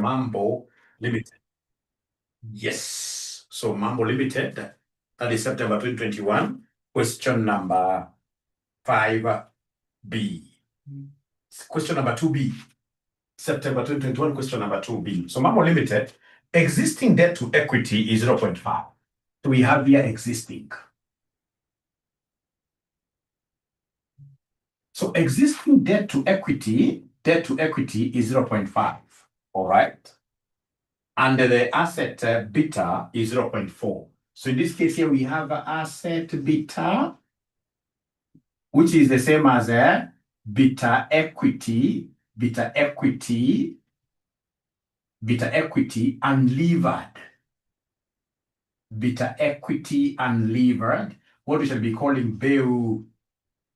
Mambo Limited. Yes. So Mambo Limited, that is September 2021, question number 5B. Question number 2B. September 2021, question number 2B. So Mambo Limited, existing debt to equity is 0.5. So we have here existing. So existing debt to equity is 0.5. All right. And the asset beta is 0.4. So in this case here, we have asset beta, which is the same as beta equity unlevered. Beta equity unlevered, what we shall be calling BEU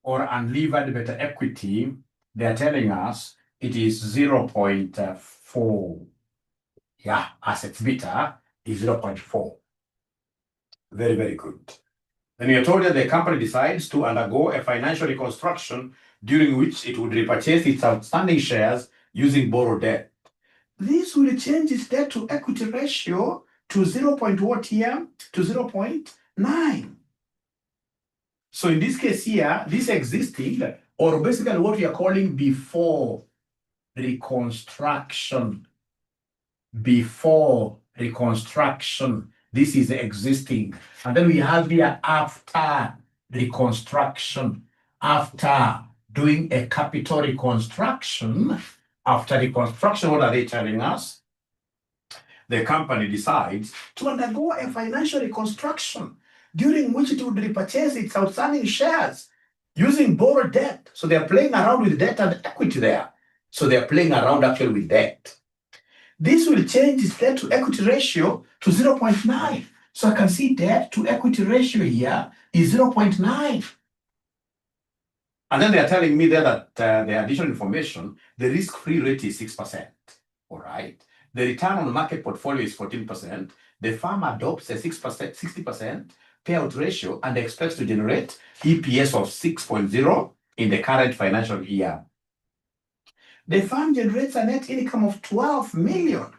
or unlevered beta equity, they are telling us it is 0.4. Yeah, assets beta is 0.4. Very, very good. Then we are told that the company decides to undergo a financial reconstruction during which it would repurchase its outstanding shares using borrowed debt. This will change its debt to equity ratio to 0.9. So in this case here, this existing, or basically what we are calling before reconstruction. Before reconstruction, this is existing. And then we have here after reconstruction. After doing a capital reconstruction, after reconstruction, what are they telling us? The company decides to undergo a financial reconstruction during which it would repurchase its outstanding shares using borrowed debt. So they're playing around with debt and equity there. So they're playing around actually with debt. This will change its debt to equity ratio to 0.9. So I can see debt to equity ratio here is 0.9. And then they're telling me there that the additional information, the risk-free rate is 6%. All right. The return on the market portfolio is 14%. The firm adopts a 60% payout ratio and expects to generate EPS of 6.0 in the current financial year. The firm generates a net income of 12 million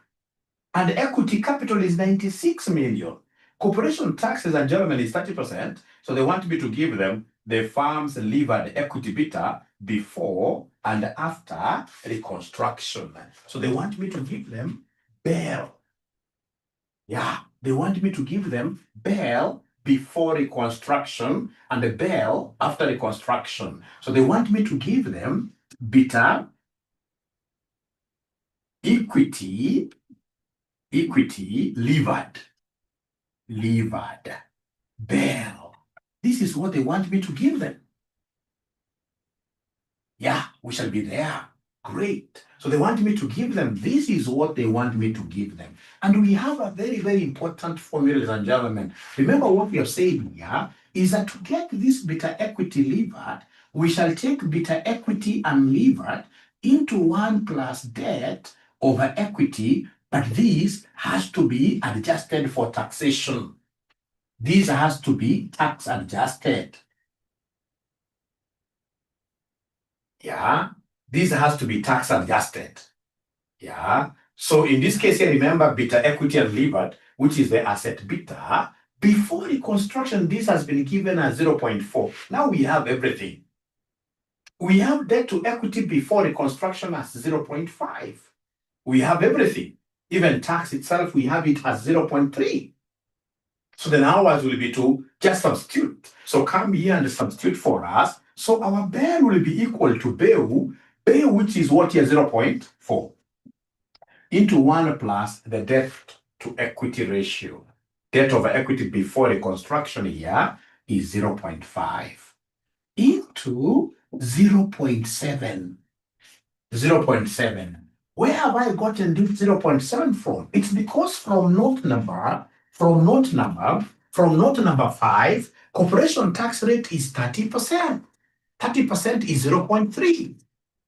and equity capital is 96 million. Corporation taxes in Germany is 30%, so they want me to give them the firm's levered equity beta before and after reconstruction. So they want me to give them BEL. Yeah, they want me to give them BEL before reconstruction and the BEL after reconstruction. So they want me to give them beta equity levered BEL. This is what they want me to give them. Yeah, we shall be there. Great. So they want me to give them. This is what they want me to give them. And we have a very, very important formula, ladies and gentlemen. Remember what we have said here is that to get this beta equity levered, we shall take beta equity unlevered into 1 plus debt over equity, but this has to be adjusted for taxation. This has to be tax adjusted. Yeah, this has to be tax adjusted. Yeah, so in this case here, remember beta equity unlevered, which is the asset beta. Before reconstruction, this has been given as 0.4. Now we have everything. We have debt to equity before reconstruction as 0.5. We have everything. Even tax itself, we have it as 0.3. So then ours will be to just substitute. So come here and substitute for us. So our BEL will be equal to BEU, which is what here, 0.4, into 1 plus the debt to equity ratio. Debt over equity before reconstruction here is 0.5 into 0.7. 0.7. Where have I gotten this 0.7 from? It's because from note number 5, corporation tax rate is 30%. 30% is 0.3.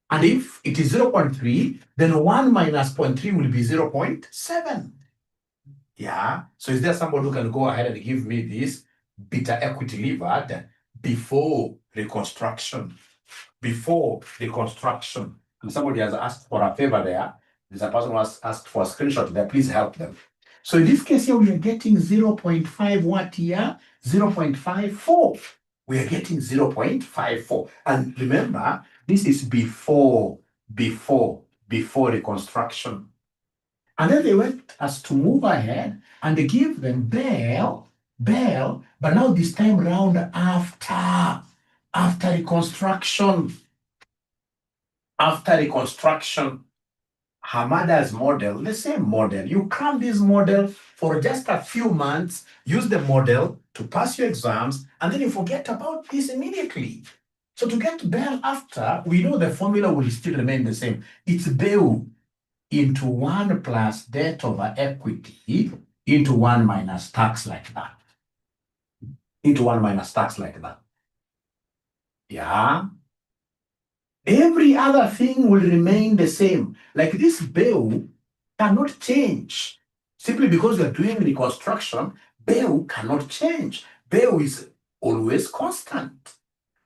And if it is 0.3, then 1 minus 0.3 will be 0.7. Yeah. So is there somebody who can go ahead and give me this beta equity levered before reconstruction? Before reconstruction. And somebody has asked for a favor there. There's a person who has asked for a screenshot there. Please help them. So in this case here, we are getting 0.5 what here? 0.54. We are getting 0.54. And remember, this is before reconstruction. And then they went as to move ahead and they give them bail, but now this time round after reconstruction. After reconstruction, Hamada's model, the same model. You cram this model for just a few months, use the model to pass your exams, and then you forget about this immediately. So to get bail after, we know the formula will still remain the same. It's bail into 1 plus debt over equity into 1 minus tax like that. Into 1 minus tax like that. Yeah. Every other thing will remain the same. Like this bail cannot change. Simply because you're doing reconstruction, bail cannot change. Bail is always constant.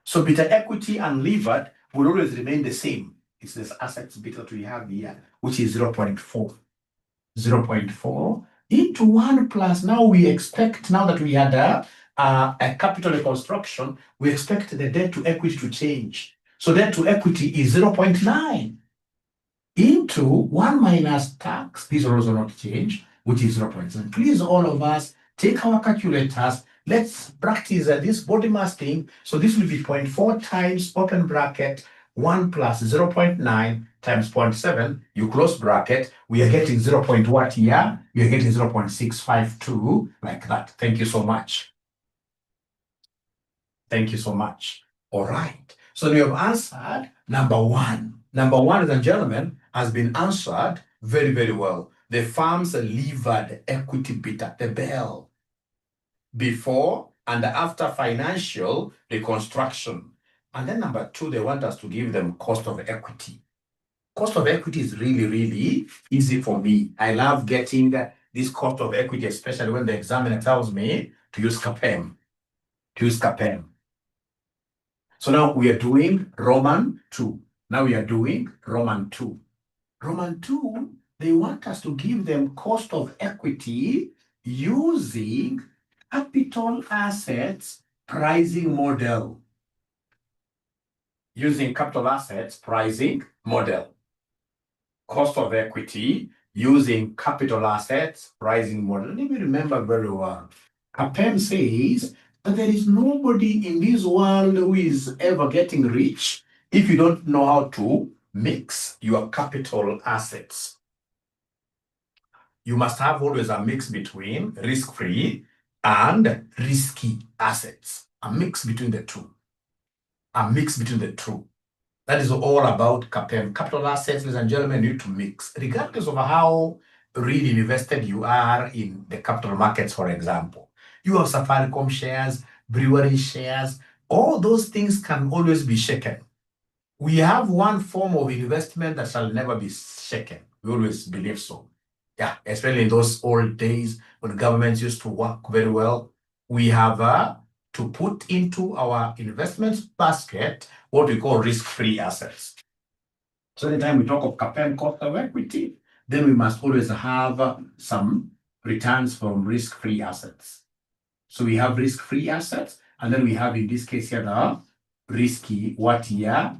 So beta equity and levered will always remain the same. It's this assets beta that we have here, which is 0.4. 0.4 into 1 plus, now we expect, now that we had a capital reconstruction, we expect the debt to equity to change. So debt to equity is 0.9 into 1 minus tax, this will also not change, which is 0.7. Please, all of us, take our calculators, let's practice this body mass thing. So this will be 0.4 times open bracket 1 plus 0.9 times 0.7, you close bracket, we are getting 0. What here? We are getting 0.652, like that. Thank you so much. Thank you so much. All right. So we have answered number 1. Number 1, ladies and gentlemen, has been answered very, very well. The firm's levered equity beta, the BEL, before and after financial reconstruction. And then number 2, they want us to give them cost of equity. Cost of equity is really, really easy for me. I love getting this cost of equity, especially when the examiner tells me to use CAPM. So now we are doing Roman 2. Now we are doing Roman 2. Roman 2, they want us to give them cost of equity using capital assets pricing model. Using capital assets pricing model. Cost of equity using capital assets pricing model. Let me remember very well. CAPM says that there is nobody in this world who is ever getting rich if you don't know how to mix your capital assets. You must have always a mix between risk-free and risky assets. A mix between the two. A mix between the two. That is all about CAPM. Capital assets, ladies and gentlemen, need to mix. Regardless of how really invested you are in the capital markets, for example. You have Safaricom shares, brewery shares, all those things can always be shaken. We have one form of investment that shall never be shaken. We always believe so. Yeah, especially in those old days when governments used to work very well. We have to put into our investment basket what we call risk-free assets. So anytime we talk of CAPM, cost of equity, then we must always have some returns from risk-free assets. So we have risk-free assets, and then we have, in this case here, the risky, what here?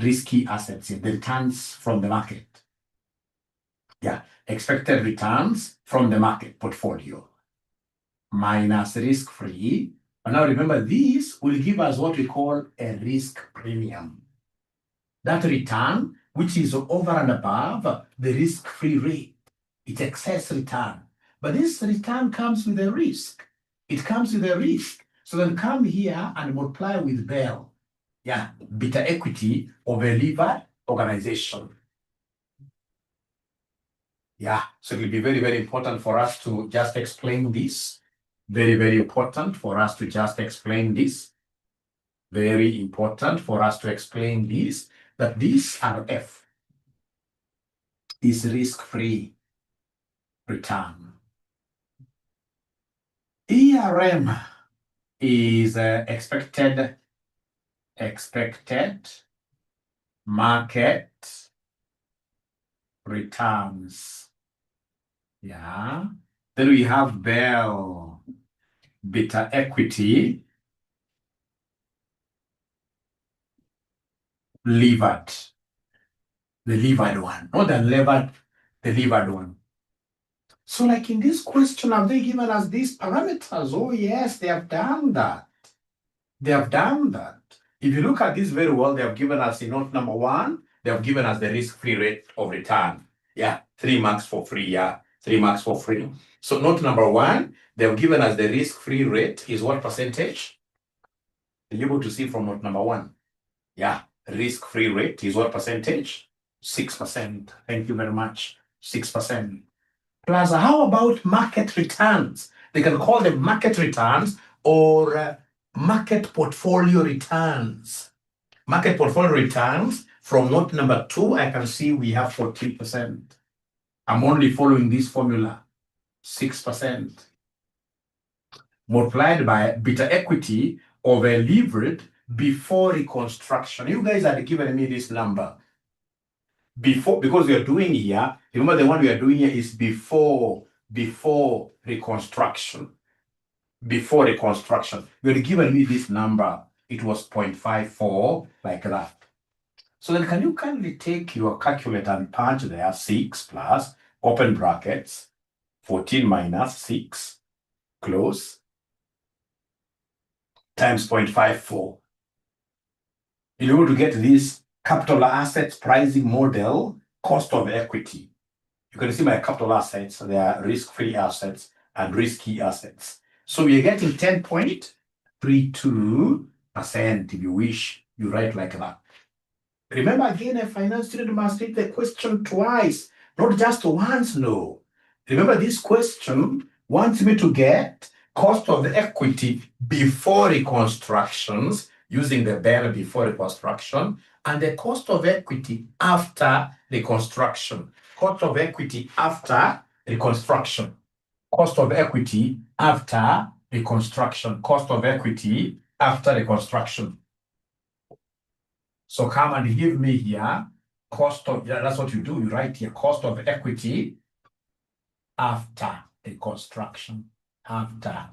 Risky assets, the returns from the market. Yeah, expected returns from the market portfolio minus risk-free. And now remember, this will give us what we call a risk premium. That return, which is over and above the risk-free rate, it's excess return. But this return comes with a risk. It comes with a risk. So then come here and multiply with BEL. Yeah, beta equity of a levered organization. Yeah, so it will be very, very important for us to just explain this. Very, very important for us to just explain this. Very important for us to explain this, that this RF is risk-free return. ERM is expected market returns. Yeah. Then we have Bell beta equity levered. The levered one, not the levered, the levered one. So like in this question, have they given us these parameters? Oh yes, they have done that. They have done that. If you look at this very well, they have given us in note number 1, they have given us the risk-free rate of return. Yeah, 3 marks for free. Yeah, 3 marks for free. So note number 1, they have given us the risk-free rate is what percentage? Are you able to see from note number 1? Yeah, risk-free rate is what percentage? 6%. Thank you very much. 6%. Plus, how about market returns? They can call them market returns or market portfolio returns. Market portfolio returns, from note number 2, I can see we have 14%. I'm only following this formula, 6%. Multiplied by beta equity over levered before reconstruction. You guys had given me this number. Before, because we are doing here, remember the one we are doing here is before reconstruction. Before reconstruction. You had given me this number. It was 0.54, like that. So then can you kindly take your calculator and punch there 6 plus, open brackets, 14 minus 6, close, times 0.54. In order to get this capital assets pricing model, cost of equity. You can see my capital assets, they are risk-free assets and risky assets. So we are getting 10.32%, if you wish, you write like that. Remember again, a finance student must read the question twice, not just once, no. Remember this question wants me to get cost of equity before reconstructions, using the Bell before reconstruction, and the cost of equity after reconstruction. Cost of equity after reconstruction. Cost of equity after reconstruction. Cost of equity after reconstruction. So come and give me here cost of, yeah, that's what you do. You write here cost of equity after reconstruction. After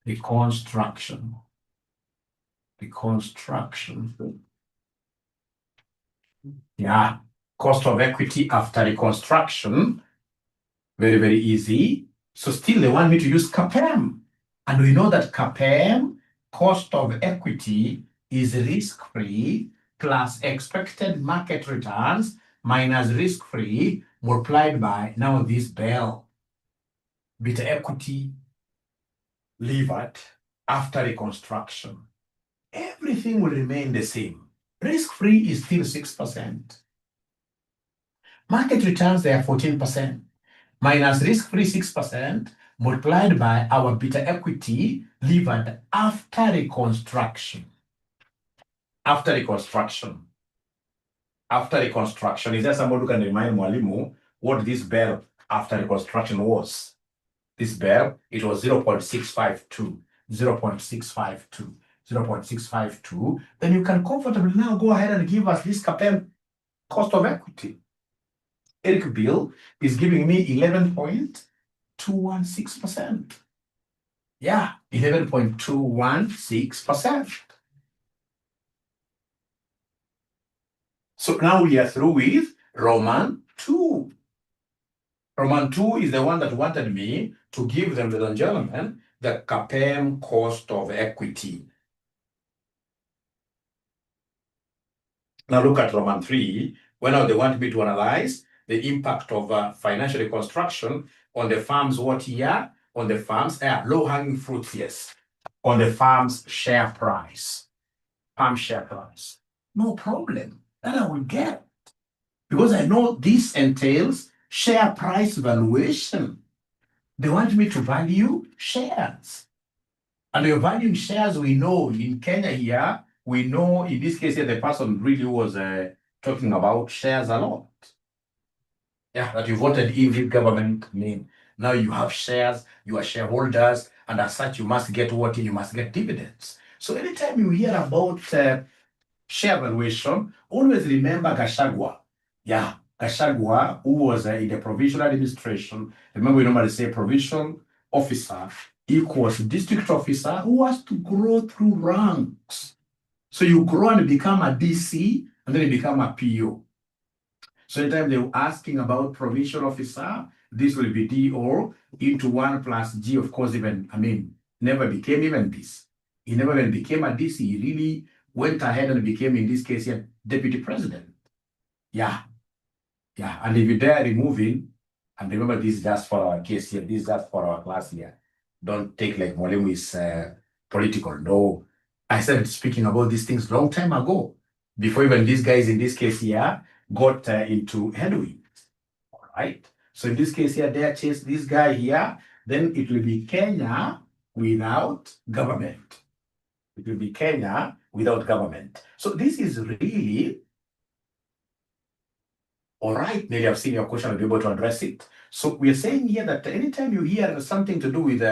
reconstruction. Reconstruction. Yeah. Cost of equity after reconstruction. Very, very easy. So still they want me to use CAPM. And we know that CAPM, cost of equity, is risk-free plus expected market returns minus risk-free multiplied by now this Bell. Beta equity levered after reconstruction. Everything will remain the same. Risk-free is still 6%. Market returns, they are 14%. Minus risk-free 6% multiplied by our beta equity levered after reconstruction. After reconstruction. After reconstruction. Is there someone who can remind Mwalimu what this Bell after reconstruction was? This Bell, it was 0.652. 0.652. 0.652. Then you can comfortably now go ahead and give us this CAPM cost of equity. Eric Bill is giving me 11.216%. Yeah, 11.216%. So now we are through with Roman 2. Roman 2 is the one that wanted me to give them, ladies and gentlemen, the CAPM cost of equity. Now look at Roman 3. When they want me to analyze the impact of financial reconstruction on the firm's what here? On the firm's low-hanging fruits, yes. On the firm's share price. Firm share price. No problem. That I will get. Because I know this entails share price valuation. They want me to value shares. And the valuing shares, we know in Kenya here, we know in this case here, the person really was talking about shares a lot. Yeah, that you voted in this government name. Now you have shares, you are shareholders, and as such, you must get what? You must get dividends. So anytime you hear about share valuation, always remember Gashagwa. Yeah, Gachagua, who was in the provincial administration, remember we normally say provincial officer equals district officer who has to grow through ranks. So you grow and become a DC, and then you become a PO. So anytime they were asking about provincial officer, this will be DO into 1 plus G, of course, never became even this. He never even became a DC. He really went ahead and became, in this case here, deputy president. Yeah. And if you dare removing, and remember this is just for our case here, this is just for our class here. Don't take like Mwalimu is political. No. I started speaking about these things long time ago, before even these guys in this case here got into headwind. All right. So in this case here, they chase this guy here, then it will be Kenya without government. It will be Kenya without government. So this is really all right. Maybe I've seen your question, I'll be able to address it. So we are saying here that anytime you hear something to do with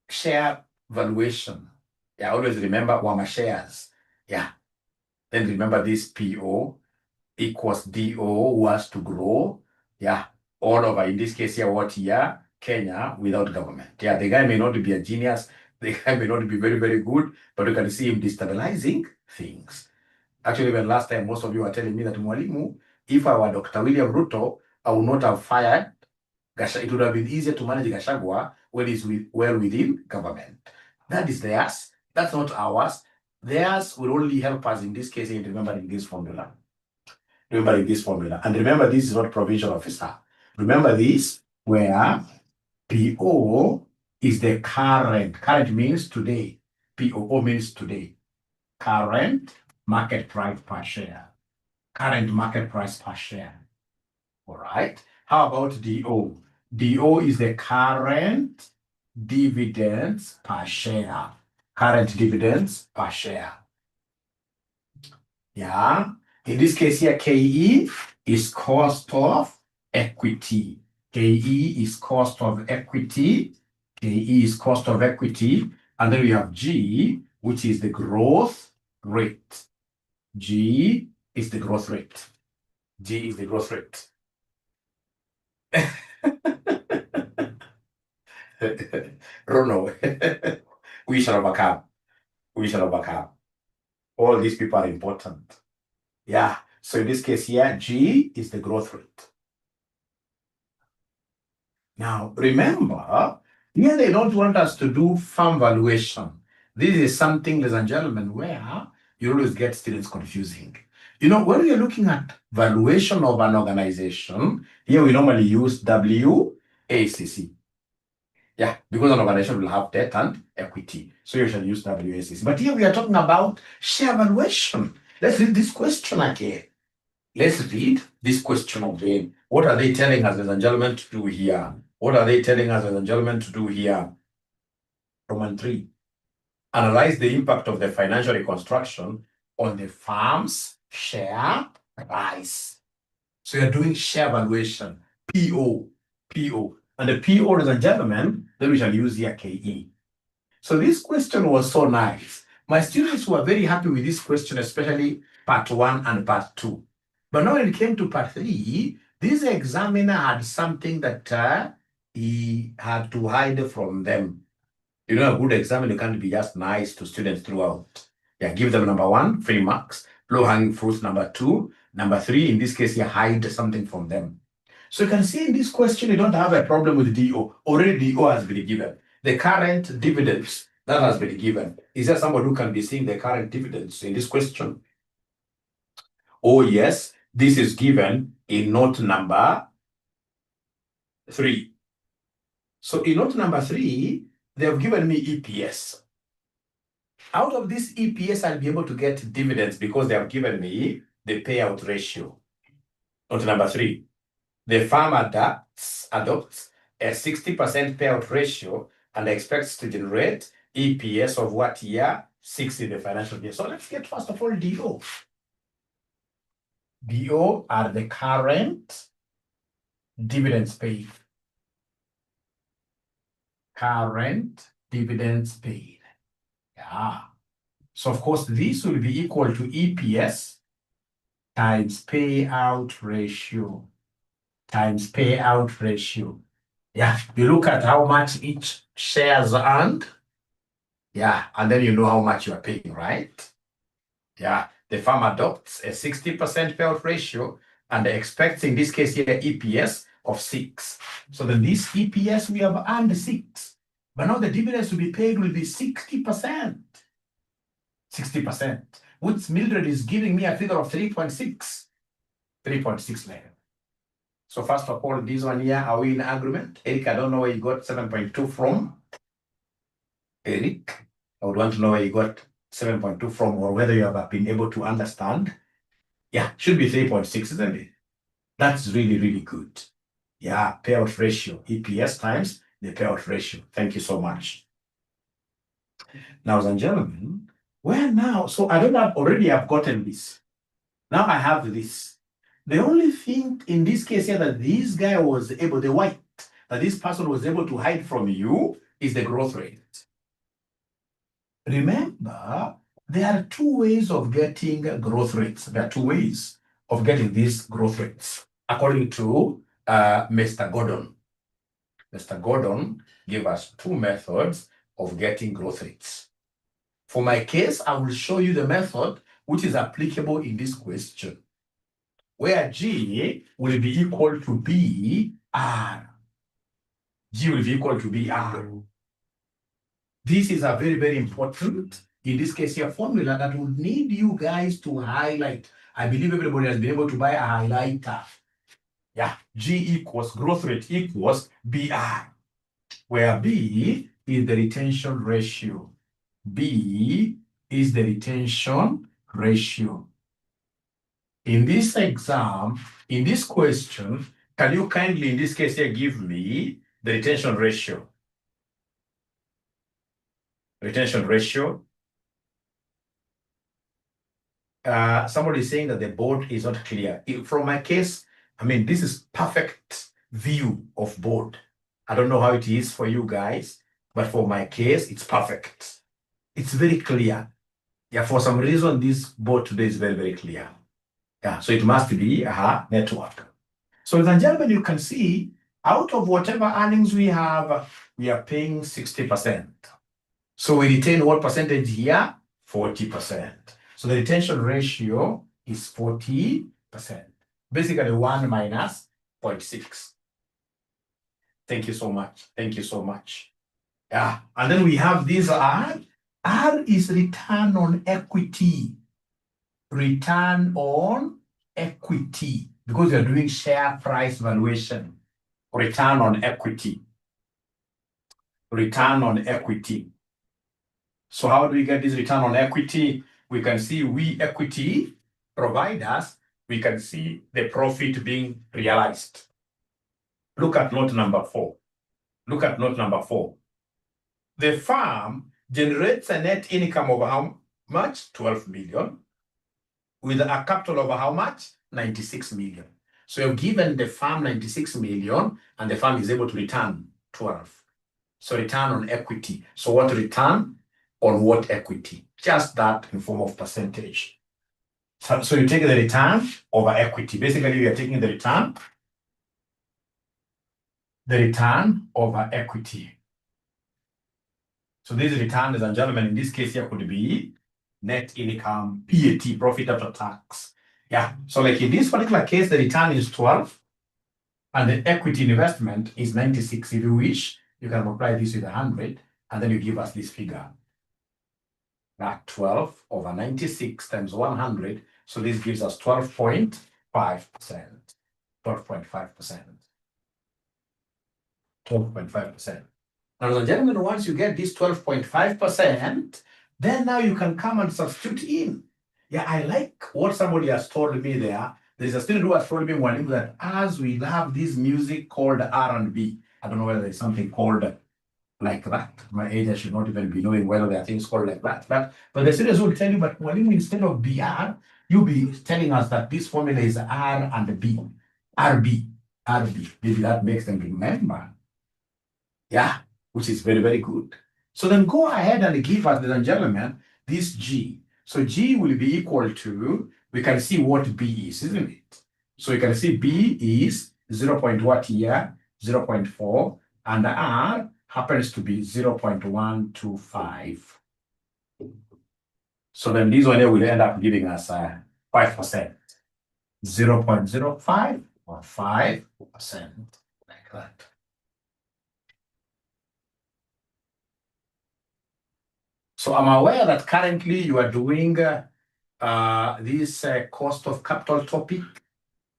share valuation, always remember Wama shares. Then remember this PO equals DO who has to grow. All over, in this case here, what here? Kenya without government. The guy may not be a genius, the guy may not be very, very good, but you can see him destabilizing things. Actually, even last time, most of you were telling me that Mwalimu, if I were Dr. William Ruto, I would not have fired Gachagua. It would have been easier to manage Gachagua when he's well within government. That is theirs. That's not ours. Theirs will only help us in this case in remembering this formula. And remember, this is not provincial officer. Remember this, where PO is the current. Current means today. PO means today. Current market price per share. Current market price per share. All right. How about DO? DO is the current dividends per share. Current dividends per share. In this case here, KE is cost of equity. KE is cost of equity. KE is cost of equity. And then we have G, which is the growth rate. G is the growth rate. G is the growth rate. Rono, we shall overcome. We shall overcome. All these people are important. So in this case here, G is the growth rate. Now, remember, here they don't want us to do farm valuation. This is something, ladies and gentlemen, where you always get students confusing. When we are looking at valuation of an organization, here we normally use WACC. Because an organization will have debt and equity. So you shall use WACC. But here we are talking about share valuation. Let's read this question again. What are they telling us, ladies and gentlemen, to do here? Roman 3. Analyze the impact of the financial reconstruction on the firm's share price. So you're doing share valuation, PO. And the PO, ladies and gentlemen, then we shall use here KE. So this question was so nice. My students were very happy with this question, especially part 1 and part 2. But now when it came to part 3, this examiner had something that he had to hide from them. A good examiner can't be just nice to students throughout. Give them number 1, free marks. Low-hanging fruits, number 2. Number 3, in this case, you hide something from them. So you can see in this question, you don't have a problem with DO. Already DO has been given. The current dividends, that has been given. Is there somebody who can be seeing the current dividends in this question? Oh, yes. This is given in note number 3. So in note number 3, they have given me EPS. Out of this EPS, I'll be able to get dividends because they have given me the payout ratio. Note number 3. The firm adopts a 60% payout ratio and expects to generate EPS of what year? 60 in the financial year. So let's get first of all DO. DO are the current dividends paid. Current dividends paid. So of course, this will be equal to EPS times payout ratio times payout ratio. Yeah, you look at how much each shares earned. Yeah, and then you know how much you are paying, right? Yeah, the firm adopts a 60% payout ratio and expects, in this case here, EPS of 6. So then this EPS, we have earned 6. But now the dividends to be paid will be 60%. 60%, which Mildred is giving me a figure of 3.6. 3.6 later. So first of all, this one here, are we in agreement? Eric, I don't know where you got 7.2 from. Eric, I would want to know where you got 7.2 from, or whether you have been able to understand. Yeah, should be 3.6, isn't it? That's really, really good. Yeah, payout ratio, EPS times the payout ratio. Thank you so much. Now, ladies and gentlemen, where now? So I don't have, already I've gotten this. Now I have this. The only thing in this case here that this guy was able, the white, that this person was able to hide from you is the growth rate. Remember, there are two ways of getting growth rates. There are two ways of getting these growth rates, according to Mr. Gordon. Mr. Gordon gave us two methods of getting growth rates. For my case, I will show you the method which is applicable in this question, where G will be equal to BR. G will be equal to BR. This is a very, very important, in this case here, formula that will need you guys to highlight. I believe everybody has been able to buy a highlighter. Yeah, G equals, growth rate equals BR, where B is the retention ratio. B is the retention ratio. In this exam, in this question, can you kindly, in this case here, give me the retention ratio? Retention ratio. Somebody is saying that the board is not clear. From my case, I mean, this is perfect view of board. I don't know how it is for you guys, but for my case, it's perfect. It's very clear. Yeah, for some reason, this board today is very, very clear. Yeah, so it must be a network. So, ladies and gentlemen, you can see out of whatever earnings we have, we are paying 60%. So we retain what percentage here? 40%. So the retention ratio is 40%. Basically 1 minus 0.6. Thank you so much. Thank you so much. Yeah, and then we have this R. R is return on equity. Return on equity, because you're doing share price valuation. Return on equity. Return on equity. So how do we get this return on equity? We can see we equity providers, we can see the profit being realized. Look at note number 4. Look at note number 4. The firm generates a net income of how much? 12 million. With a capital of how much? 96 million. So you've given the firm 96 million and the firm is able to return 12. So return on equity. So what return on what equity? Just that in form of percentage. So you take the return over equity. Basically, you are taking the return over equity. So this return, ladies and gentlemen, in this case here could be net income, PAT, profit after tax. Yeah, so like in this particular case, the return is 12 and the equity investment is 96. If you wish, you can multiply this with 100 and then you give us this figure. That 12 over 96 times 100. So this gives us 12.5%. 12.5%. 12.5%. Now, ladies and gentlemen, once you get this 12.5%, then now you can come and substitute in. Yeah, I like what somebody has told me there. There's a student who has told me one that as we have this music called R&B, I don't know whether there's something called like that. My age, I should not even be knowing whether there are things called like that. But the students will tell you, but when instead of BR, you'll be telling us that this formula is R and B. RB. RB. Maybe that makes them remember. Yeah, which is very, very good. So then go ahead and give us, ladies and gentlemen, this G. So G will be equal to, we can see what B is, isn't it? So you can see B is 0. What here? 0.4, and R happens to be 0.125. So then this one here will end up giving us 5%. 0.05 or 5%, like that. So I'm aware that currently you are doing this cost of capital topic,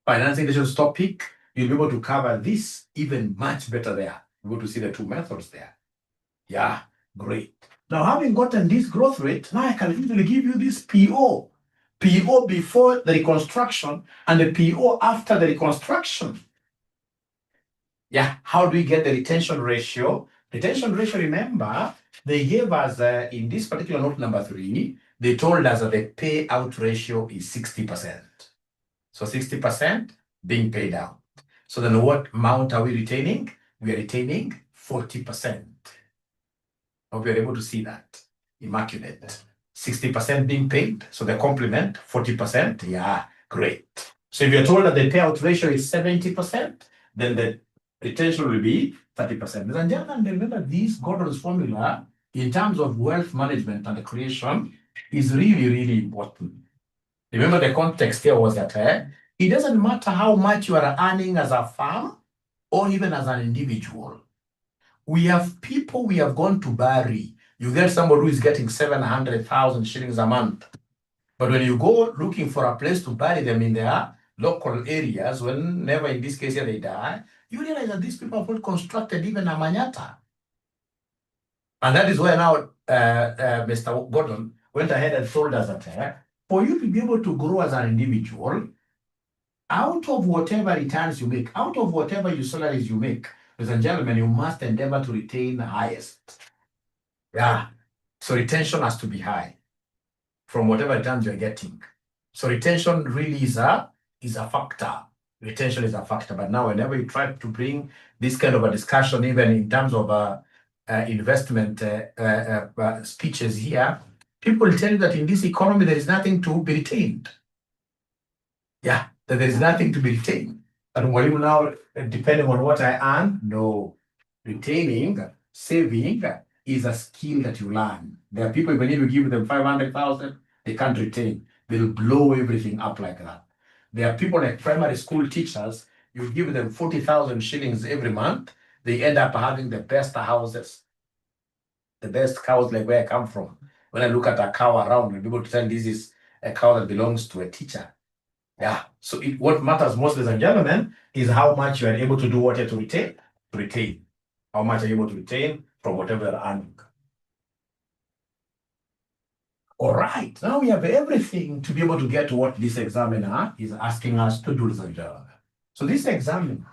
financing decisions topic. You'll be able to cover this even much better there. You're able to see the two methods there. Yeah, great. Now, having gotten this growth rate, now I can easily give you this PO. PO before the reconstruction and the PO after the reconstruction. Yeah, how do we get the retention ratio? Retention ratio, remember, they gave us, in this particular note number 3, they told us that the payout ratio is 60%. So 60% being paid out. So then what amount are we retaining? We are retaining 40%. Hope you're able to see that. Immaculate. 60% being paid. So the complement, 40%. Yeah, great. So if you're told that the payout ratio is 70%, then the retention will be 30%. Ladies and gentlemen, remember this Gordon's formula in terms of wealth management and the creation is really, really important. Remember the context here was that it doesn't matter how much you are earning as a firm or even as an individual. We have people we have gone to bury. You get somebody who is getting 700,000 shillings a month. But when you go looking for a place to bury them in their local areas, whenever in this case here they die, you realize that these people have not constructed even a manyatta. And that is where now Mr. Gordon went ahead and told us that for you to be able to grow as an individual, out of whatever returns you make, out of whatever your salaries you make, ladies and gentlemen, you must endeavor to retain the highest. Yeah. So retention has to be high from whatever returns you're getting. So retention really is a factor. Retention is a factor. But now whenever you try to bring this kind of a discussion, even in terms of investment speeches here, people tell you that in this economy, there is nothing to be retained. Yeah, that there is nothing to be retained. And when now, depending on what I earn, no. Retaining, saving is a skill that you learn. There are people, even if you give them 500,000, they can't retain. They'll blow everything up like that. There are people like primary school teachers, you give them 40,000 shillings every month, they end up having the best houses, the best cows, like where I come from. When I look at a cow around, I'm able to tell this is a cow that belongs to a teacher. Yeah. So what matters most, ladies and gentlemen, is how much you are able to do what you have to retain. How much are you able to retain from whatever you're earning. All right. Now we have everything to be able to get to what this examiner is asking us to do, ladies and gentlemen. So this examiner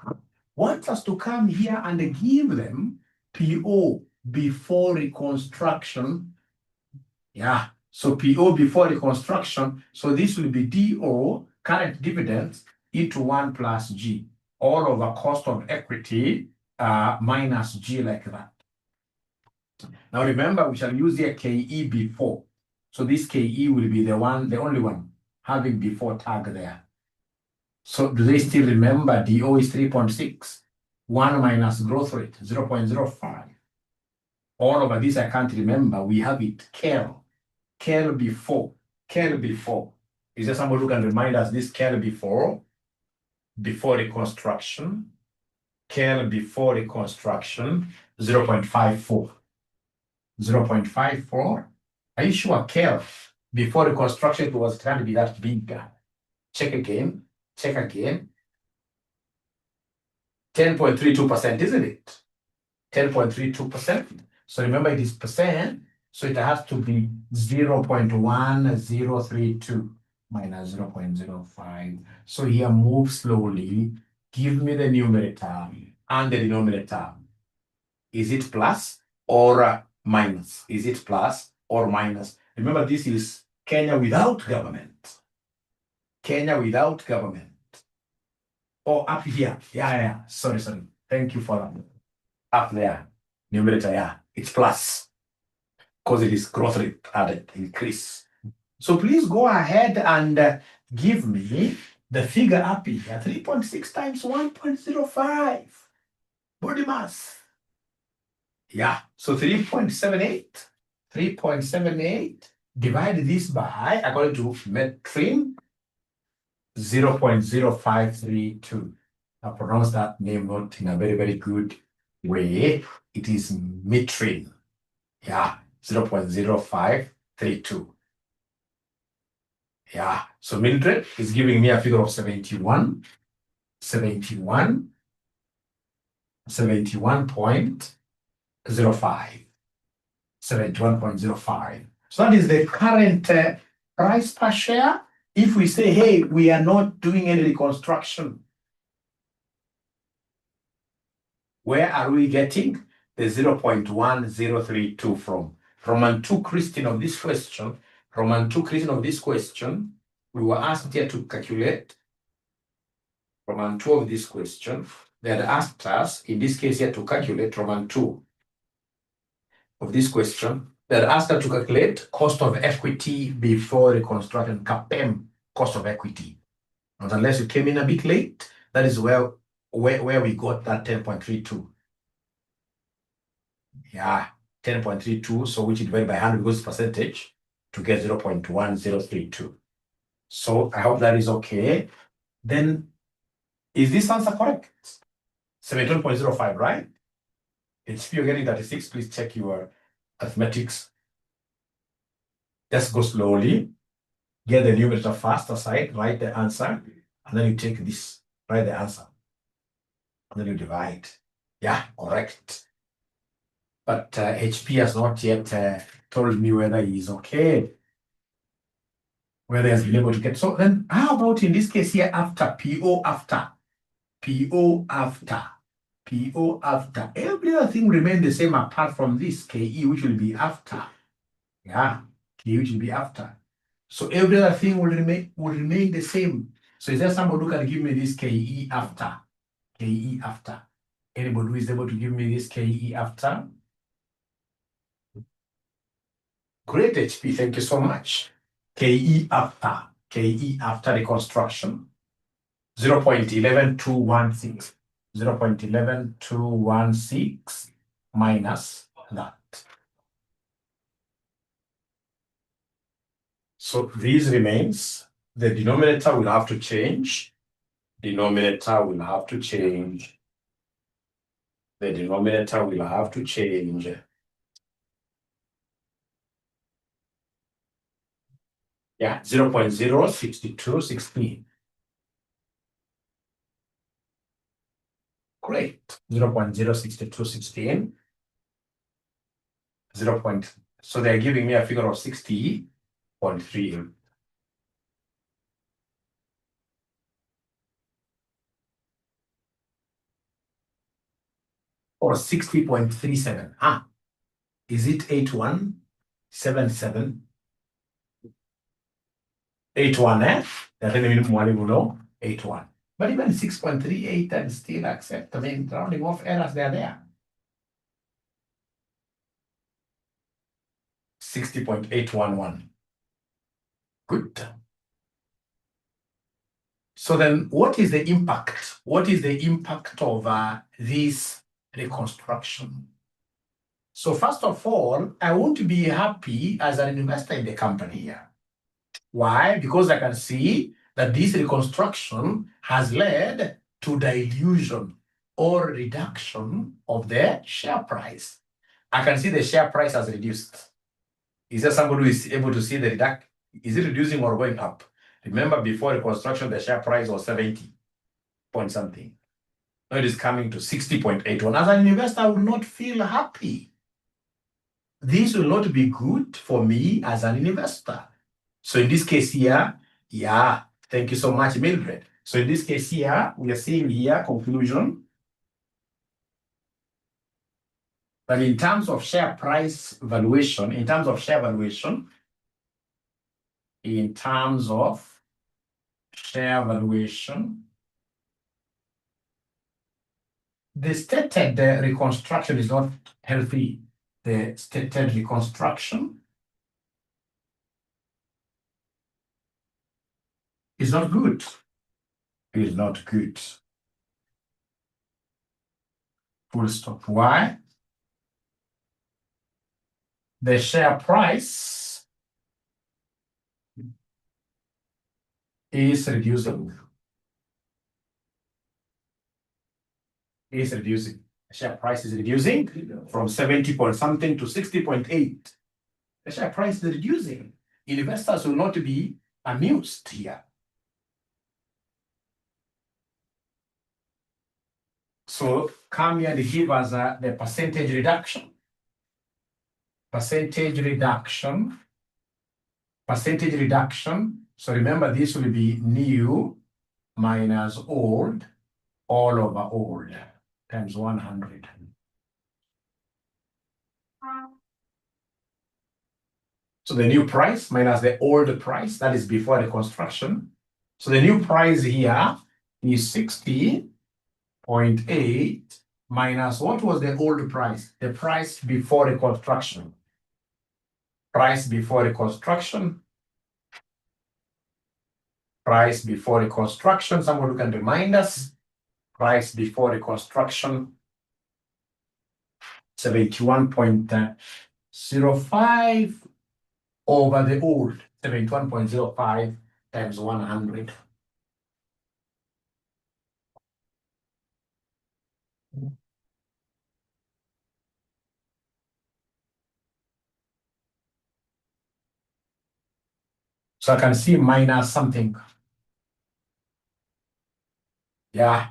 wants us to come here and give them PO before reconstruction. Yeah. So PO before reconstruction. So this will be DO, current dividends, into 1 plus G, all over cost of equity minus G, like that. Now remember, we shall use here KE before. So this KE will be the only one having before tag there. So do they still remember DO is 3.6? 1 minus growth rate, 0.05. All over this I can't remember. We have it KEL before. Is there somebody who can remind us this KEL before reconstruction? KEL before reconstruction, 0.54. 0.54. Are you sure KEL before reconstruction it was trying to be that big? Check again. 10.32%, isn't it? 10.32%. So remember it is percent. So it has to be 0.1032 minus 0.05. So here move slowly. Give me the numerator and the denominator. Is it plus or minus? Is it plus or minus? Remember, this is Kenya without government. Kenya without government. Oh, up here. Yeah. Sorry. Thank you for that. Up there. Numerator, yeah. It's plus. Because it is growth rate added, increase. So please go ahead and give me the figure up here, 3.6 times 1.05. Body mass. Yeah, so 3.78. 3.78. Divide this by, according to metrin, 0.0532. I pronounce that name not in a very, very good way. It is metrin. Yeah, 0.0532. Yeah, so Mildred is giving me a figure of 71.05. So that is the current price per share. If we say, hey, we are not doing any reconstruction, where are we getting the 0.1032 from? Roman 2 question of this question, we were asked here to calculate Roman 2 of this question. They had asked us, in this case here, to calculate Roman 2 of this question. They had asked us to calculate cost of equity before reconstruction, CAPEM cost of equity. And unless you came in a bit late, that is where we got that 10.32. Yeah, 10.32, so which is divided by 100 because percentage to get 0.1032. So I hope that is okay. Then, is this answer correct? 17.05, right? If you're getting 36, please check your arithmetics. Just go slowly. Get the numerator first aside, write the answer, and then you take this, write the answer. And then you divide. Yeah, correct. But HP has not yet told me whether he's okay, whether he's been able to get. So then, how about in this case here, after PO after? Every other thing remain the same apart from this KE, which will be after. Yeah, KE, which will be after. So every other thing will remain the same. So is there somebody who can give me this KE after? KE after. Anybody who is able to give me this KE after? Great, HP, thank you so much. KE after reconstruction, 0.11216. 0.11216 minus that. So this remains. The denominator will have to change. The denominator will have to change. Yeah, 0.06216. Great. 0.06216. So they're giving me a figure of 60.3. Or 60.37. Is it 8177? 81, eh? That's the minimum one know. 81. But even 6.38 and still accept. I mean, rounding off errors, they're there. 60.811. Good. So then what is the impact? What is the impact of this reconstruction? So first of all, I want to be happy as an investor in the company here. Why? Because I can see that this reconstruction has led to dilution or reduction of the share price. I can see the share price has reduced. Is there somebody who is able to see the reduction? Is it reducing or going up? Remember, before reconstruction, the share price was 70 point something. Now it is coming to 60.81. As an investor, I will not feel happy. This will not be good for me as an investor. So in this case here, yeah, thank you so much, Mildred. So in this case here, we are seeing here, conclusion, that in terms of share price valuation, the stated reconstruction is not healthy. The stated reconstruction It's not good. It's not good. Full stop. Why? The share price is reducing. Is reducing. The share price is reducing from 70 point something to 60.8. The share price is reducing. Investors will not be amused here. So come here and give us the percentage reduction. Percentage reduction. Percentage reduction. So remember, this will be new minus old all over old times 100. So the new price minus the old price, that is before the construction. So the new price here is 60.8 minus what was the old price? The price before the construction. Price before the construction. Price before the construction. Someone who can remind us. Price before the construction. 71.05 over the old 71.05 times 100. So I can see minus something. Yeah.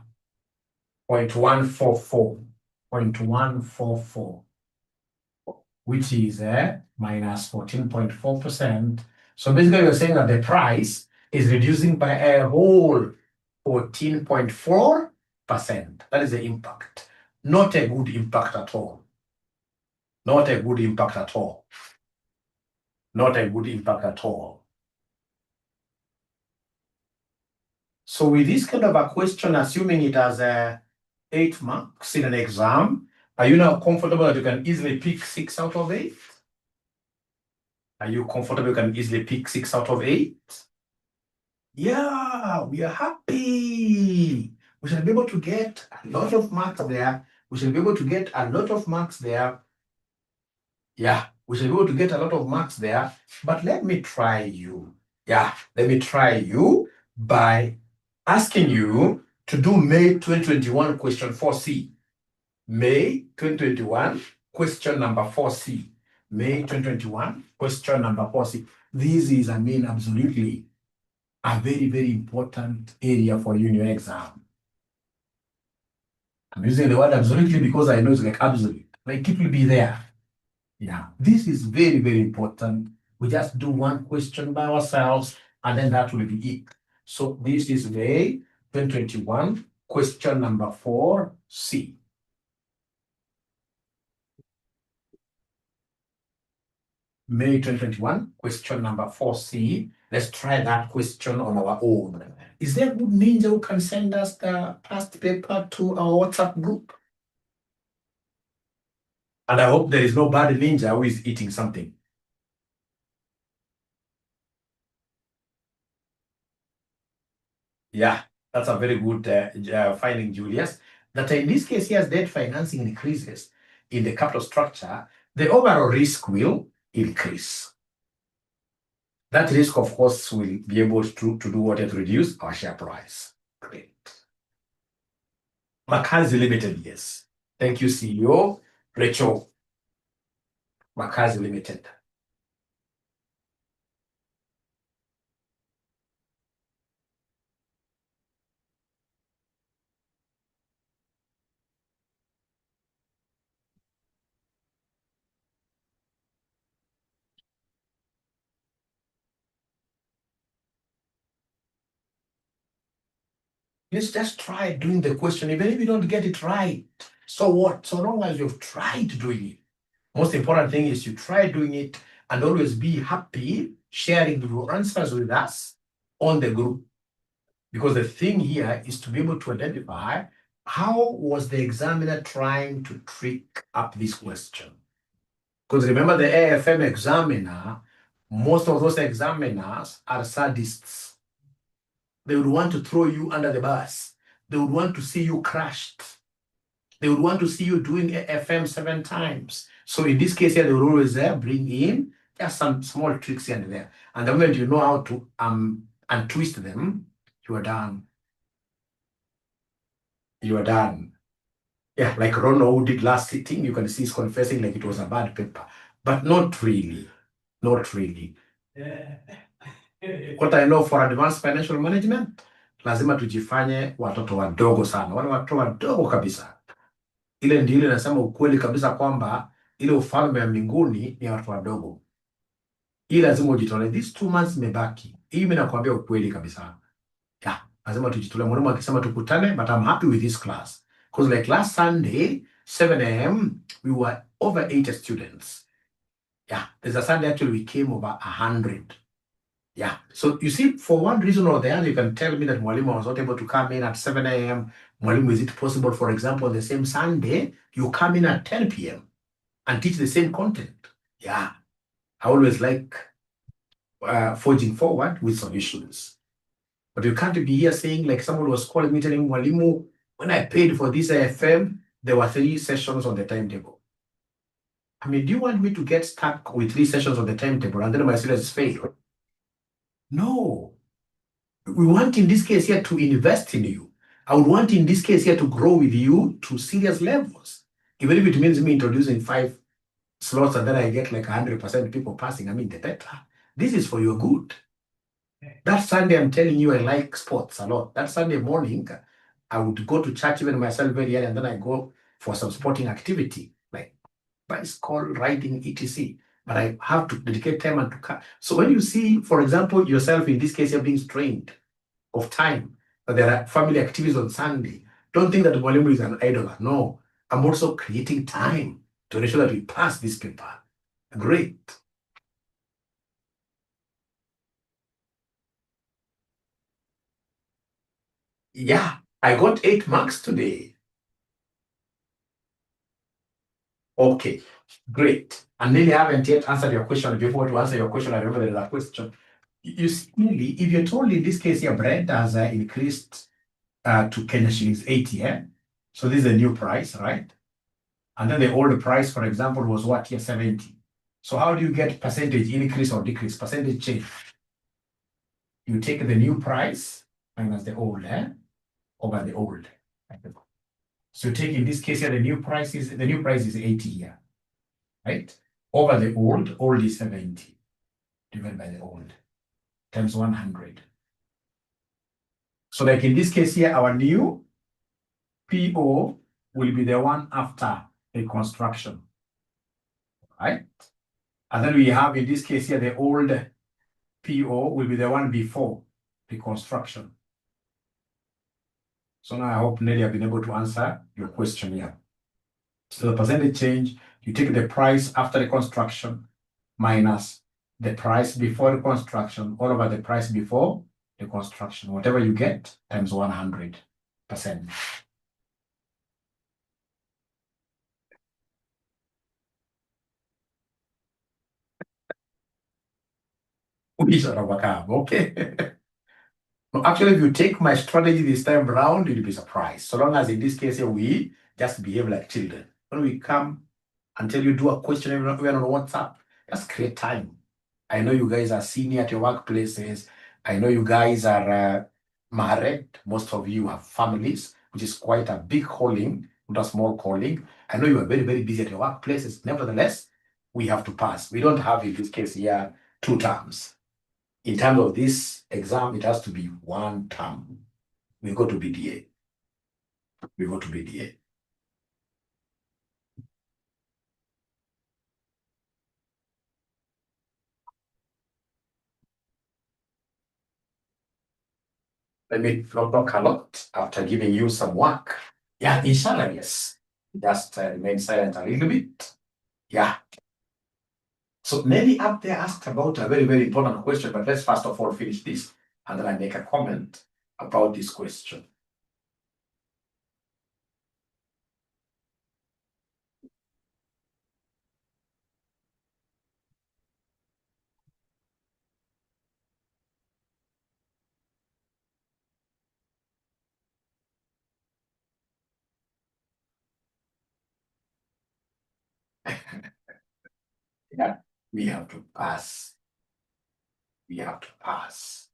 0.144. 0.144. Which is minus 14.4%. So basically you're saying that the price is reducing by a whole 14.4%. That is the impact. Not a good impact at all. Not a good impact at all. Not a good impact at all. So with this kind of a question, assuming it has 8 marks in an exam, are you now comfortable that you can easily pick 6 out of 8? Are you comfortable you can easily pick 6 out of 8? Yeah, we are happy. We shall be able to get a lot of marks there. We shall be able to get a lot of marks there. Yeah, we shall be able to get a lot of marks there. But let me try you. Yeah, let me try you by asking you to do May 2021 question 4C. May 2021 question number 4C. May 2021 question number 4C. This is, absolutely a very, very important area for you in your exam. I'm using the word absolutely because I know it's like absolute. Like it will be there. Yeah, this is very, very important. We just do one question by ourselves and then that will be it. So this is May 2021 question number 4C. May 2021 question number 4C. Let's try that question on our own. Is there a good ninja who can send us the past paper to our WhatsApp group? And I hope there is no bad ninja who is eating something. Yeah, that's a very good finding, Julius. That in this case, yes, debt financing increases in the capital structure, the overall risk will increase. That risk, of course, will be able to do what? To reduce our share price. Great. Mackenzie Limited, yes. Thank you, CEO Rachel. Mackenzie Limited. Let's just try doing the question. Even if you don't get it right, so what? So long as you've tried doing it. Most important thing is you try doing it and always be happy sharing your answers with us on the group. Because the thing here is to be able to identify how was the examiner trying to trick up this question. Because remember the AFM examiner, most of those examiners are sadists. They would want to throw you under the bus. They would want to see you crushed. They would want to see you doing AFM 7 times. So in this case here, they would always bring in just some small tricks here and there. And the moment you know how to untwist them, you are done. You are done. Yeah, like Rono who did last sitting, you can see he's confessing like it was a bad paper. But not really. Not really. What I know for advanced financial management, lazima tujifanye watoto wadogo sana, wale watoto wadogo kabisa. Ile ndio ile nasema ukweli kabisa kwamba ile ufalme wa mbinguni ni watoto wadogo. Hii lazima ujitolee. These 2 months imebaki. Hii mimi nakwambia ukweli kabisa. Yeah, lazima tujitolee. Mwalimu akisema tukutane, but I'm happy with this class. Because like last Sunday, 7 a.m., we were over 80 students. Yeah, there's a Sunday actually we came over 100. Yeah. So you see, for one reason or the other, you can tell me that Mwalimu was not able to come in at 7 a.m. Mwalimu, is it possible, for example, the same Sunday, you come in at 10 p.m. and teach the same content? Yeah. I always like forging forward with solutions. But you can't be here saying, like someone was calling me telling Mwalimu, when I paid for this AFM, there were 3 sessions on the timetable. I mean, do you want me to get stuck with 3 sessions on the timetable and then my students fail? No. We want in this case here to invest in you. I would want in this case here to grow with you to serious levels. Even if it means me introducing 5 slots and then I get like 100% people passing, I mean, the better. This is for your good. That Sunday, I'm telling you, I like sports a lot. That Sunday morning, I would go to church even myself very early, and then I go for some sporting activity, like bicycle riding, etc. But I have to dedicate time and to cut. So when you see, for example, yourself in this case, you're being strained of time, but there are family activities on Sunday. Don't think that Mwalimu is an idler. No, I'm also creating time to ensure that we pass this paper. Great. Yeah, I got 8 marks today. Okay, great. And then I haven't yet answered your question. Before to answer your question, I remember there is a question. You see, really, if you're told in this case, your bread has increased to Kenya shillings 80, yeah? So this is a new price, right? And then the old price, for example, was what here, 70. So how do you get percentage increase or decrease? Percentage change. You take the new price minus the old, over the old. So you take in this case here, the new price is 80 here, right? Over the old is 70 divided by the old times 100. So like in this case here, our new PO will be the one after reconstruction, right? And then we have in this case here, the old PO will be the one before reconstruction. So now I hope Nelly have been able to answer your question here. So the percentage change, you take the price after reconstruction minus the price before reconstruction all over the price before reconstruction. Whatever you get times 100%. Okay. No, actually, if you take my strategy this time around, you'll be surprised. So long as in this case, we just behave like children. When we come until you do a question even on WhatsApp, just create time. I know you guys are senior at your workplaces. I know you guys are married. Most of you have families, which is quite a big calling, not a small calling. I know you are very, very busy at your workplaces. Nevertheless, we have to pass. We don't have, in this case here, 2 terms. In terms of this exam, it has to be 1 term. We go to BDA. We go to BDA. Let me talk a lot after giving you some work. Yeah, inshallah, yes. Just remain silent a little bit. Yeah. So Nelly up there asked about a very, very important question, but let's first of all finish this, and then I make a comment about this question. Yeah, we have to pass. We have to pass.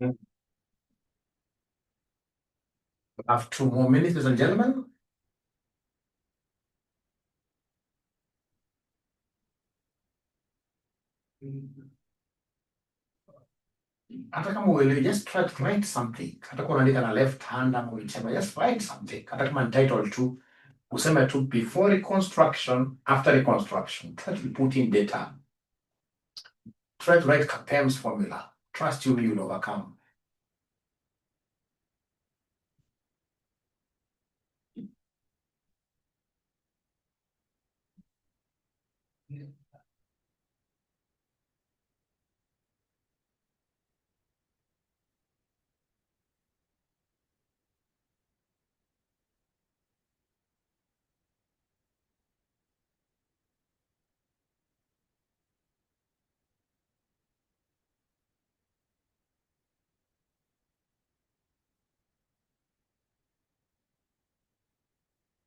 We have 2 more minutes, ladies and gentlemen. Hata kama uelewi, just try to write something. Hata kama unaandika na left hand ama whichever, just write something. Hata kama ni title tu, useme tu before reconstruction, after reconstruction. Try to put in data. Try to write CAPM's formula. Trust you, you'll overcome.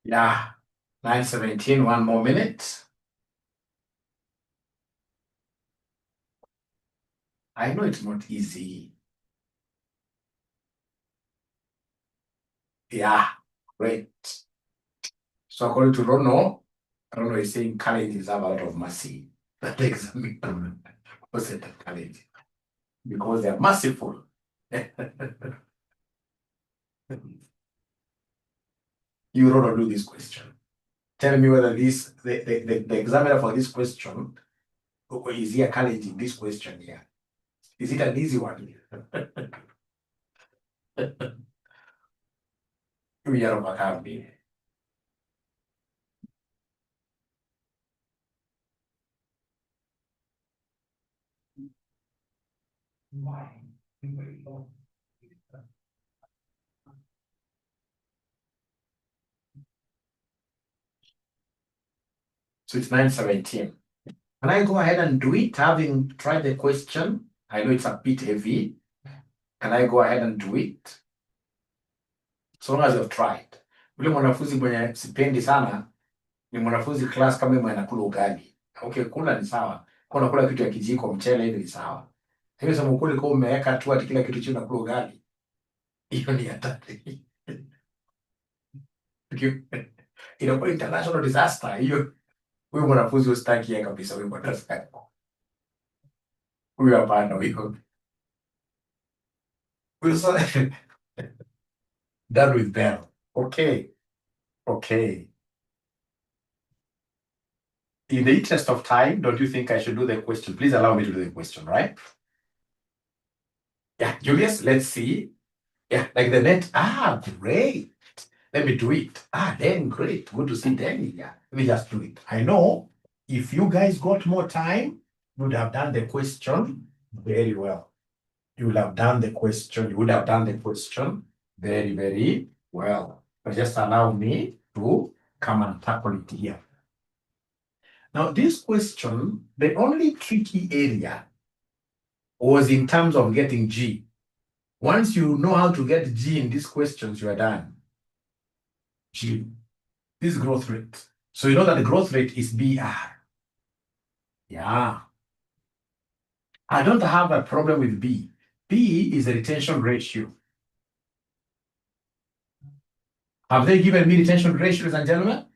Yeah, 9:17, 1 more minute. I know it's not easy. Yeah, great. So according to Rono is saying colleges have a lot of mercy. That examiner wasn't a college because they are merciful. You Rono do this question. Tell me whether the examiner for this question, is he a college in this question here? Is it an easy one? We are overcoming. So it's 9:17. Can I go ahead and do it, having tried the question? I know it's a bit heavy. Can I go ahead and do it? So long as you've tried. Ule mwanafunzi mwenye sipendi sana ni mwanafunzi class kama mwenye anakula ugali. Okay, kula ni sawa. Kwa unakula kitu ya kijiko, mchele hivi ni sawa. Lakini sema ukweli kwa umeweka tu ati kila kitu chini unakula ugali. Hiyo ni hatari. Inakuwa international disaster hiyo. Huyo mwanafunzi usitaki yeye kabisa, huyo mwanafunzi. Huyo hapana huyo. Huyo sasa done with them. Okay. Okay. In the interest of time, don't you think I should do the question? Please allow me to do the question, right? Yeah, Julius, let's see. Yeah, like the net. Ah, great. Let me do it. Ah, then great. Good to see Danny. Yeah, let me just do it. I know if you guys got more time, you would have done the question very well. You would have done the question. You would have done the question very, very well. But just allow me to come and tackle it here. Now, this question, the only tricky area was in terms of getting G. Once you know how to get G in these questions, you are done. G, this growth rate. So you know that the growth rate is BR. Yeah. I don't have a problem with B. B is a retention ratio. Have they given me retention ratio, ladies and gentlemen?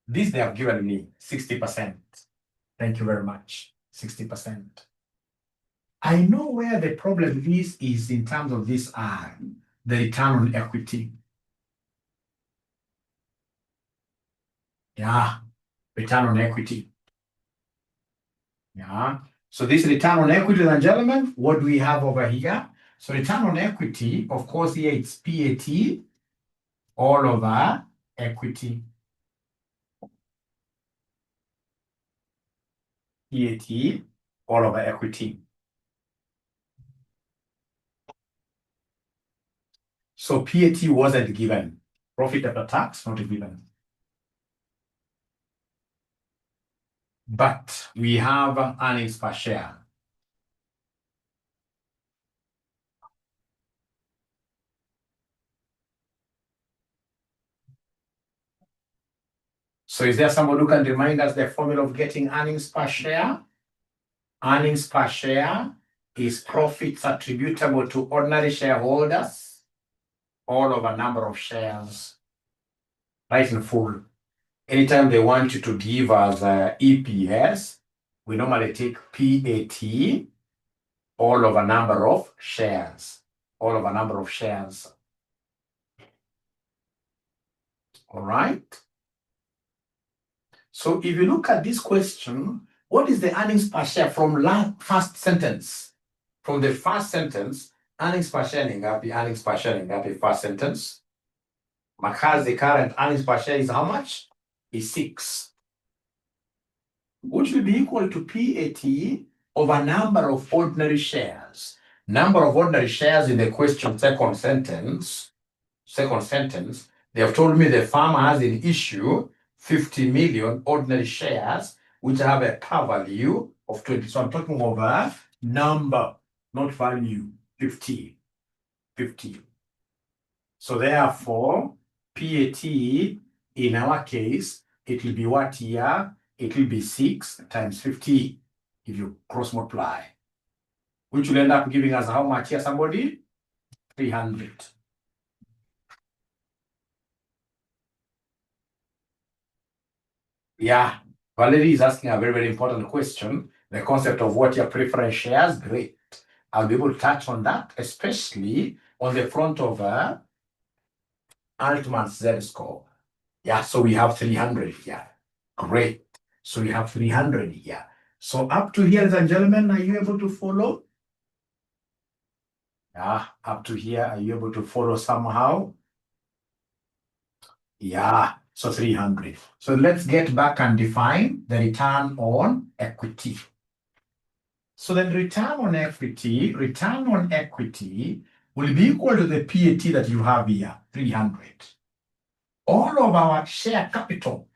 This they have given me 60%. Thank you very much. 60%. I know where the problem is in terms of this R, the return on equity. Yeah, return on equity. Yeah. So this return on equity, ladies and gentlemen, what do we have over here? So return on equity, of course, here it's PAT all over equity. PAT all over equity. So PAT wasn't given. Profit after tax, not given. But we have earnings per share. So is there someone who can remind us the formula of getting earnings per share? Earnings per share is profits attributable to ordinary shareholders all over number of shares, right in full. Anytime they want you to give us EPS, we normally take PAT all over number of shares, all over number of shares. All right. So if you look at this question, what is the earnings per share from first sentence? From the first sentence, earnings per share ni ngapi? Earnings per share ni ngapi? First sentence. Makazi current earnings per share is how much? Is 6. Which will be equal to PAT over number of ordinary shares. Number of ordinary shares in the question second sentence, they have told me the farmer has in issue 50 million ordinary shares, which have a par value of 20. So I'm talking over number, not value, 50. So therefore, PAT, in our case, it will be what here? It will be 6 times 50 if you cross multiply, which will end up giving us how much here, somebody? 300. Yeah, Valerie is asking a very, very important question. The concept of what your preference shares, great. I'll be able to touch on that, especially on the front of Altman's Z-score. Yeah, so we have 300 here. Great. So we have 300 here. So up to here, ladies and gentlemen, are you able to follow? Yeah, up to here, are you able to follow somehow? Yeah, so 300. So let's get back and define the return on equity. So then return on equity will be equal to the PAT that you have here, 300. All of our share capital,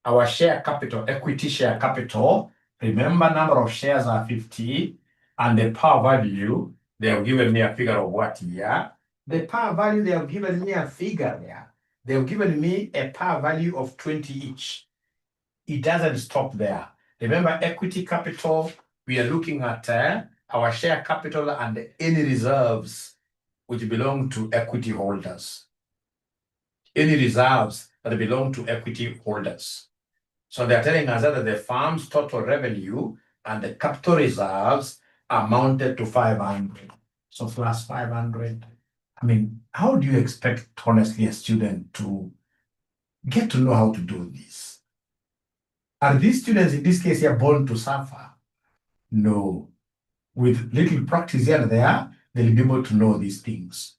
equity share capital, remember number of shares are 50, and the par value, they have given me a figure of what here? The par value, they have given me a figure there. They have given me a par value of 20 each. It doesn't stop there. Remember, equity capital, we are looking at our share capital and any reserves which belong to equity holders. Any reserves that belong to equity holders. So they're telling us that the firm's total revenue and the capital reserves amounted to 500. So plus 500. I mean, how do you expect, honestly, a student to get to know how to do this? Are these students, in this case, here born to suffer? No. With little practice here and there, they'll be able to know these things.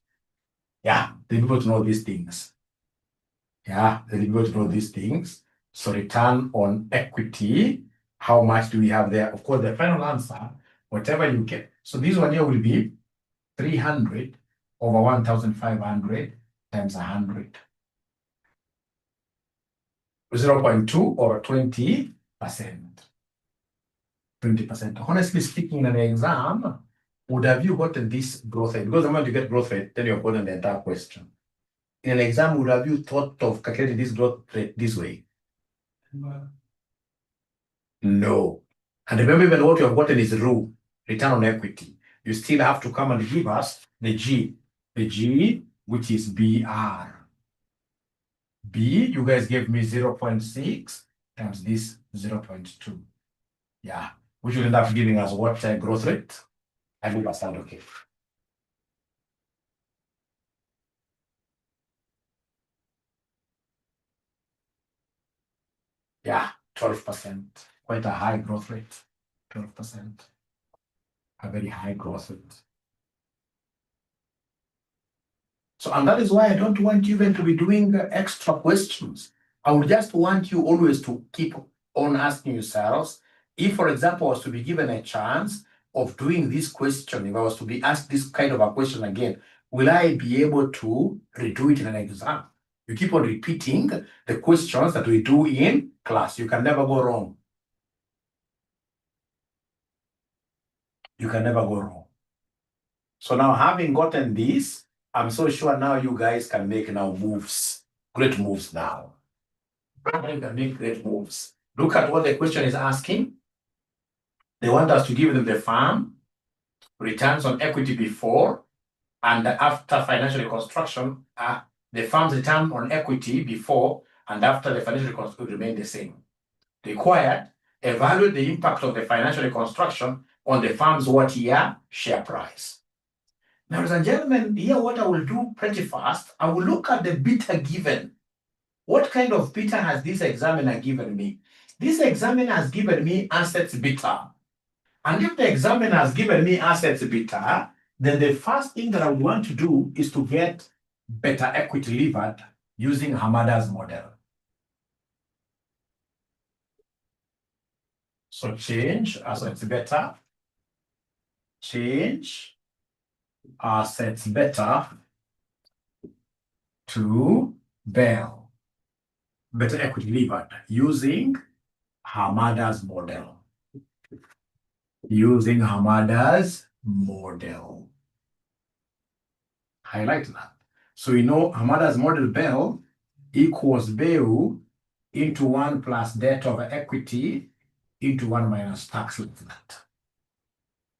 Yeah, they'll be able to know these things. Yeah, they'll be able to know these things. So return on equity, how much do we have there? Of course, the final answer, whatever you get. So this one here will be 300 over 1,500 times 100. 0.2 or 20%. 20%. Honestly speaking, in an exam, would have you gotten this growth rate? Because the moment you get growth rate, then you're gotten the entire question. In an exam, would have you thought of calculating this growth rate this way? No. And remember, even what you have gotten is ROE, return on equity. You still have to come and give us the G, which is BR. B, you guys gave me 0.6 times this 0.2. Yeah, which will end up giving us what growth rate? I hope I sound okay. Yeah, 12%. Quite a high growth rate. 12%. A very high growth rate. So, and that is why I don't want you even to be doing extra questions. I would just want you always to keep on asking yourselves, if, for example, I was to be given a chance of doing this question, if I was to be asked this kind of a question again, will I be able to redo it in an exam? You keep on repeating the questions that we do in class. You can never go wrong. You can never go wrong. So now, having gotten this, I'm so sure now you guys can make now moves, great moves now. You can make great moves. Look at what the question is asking. They want us to give them the firm, returns on equity before and after financial reconstruction. The firm's return on equity before and after the financial reconstruction will remain the same. Required, evaluate the impact of the financial reconstruction on the firm's what year share price. Now, ladies and gentlemen, here what I will do pretty fast, I will look at the beta given. What kind of beta has this examiner given me? This examiner has given me assets beta. And if the examiner has given me assets beta, then the first thing that I would want to do is to get beta equity levered using Hamada's model. So change assets beta, change assets beta to BEL, beta equity levered, using Hamada's model. Using Hamada's model. Highlight that. So we know Hamada's model BEL equals BEU into 1 plus debt over equity into 1 minus tax like that.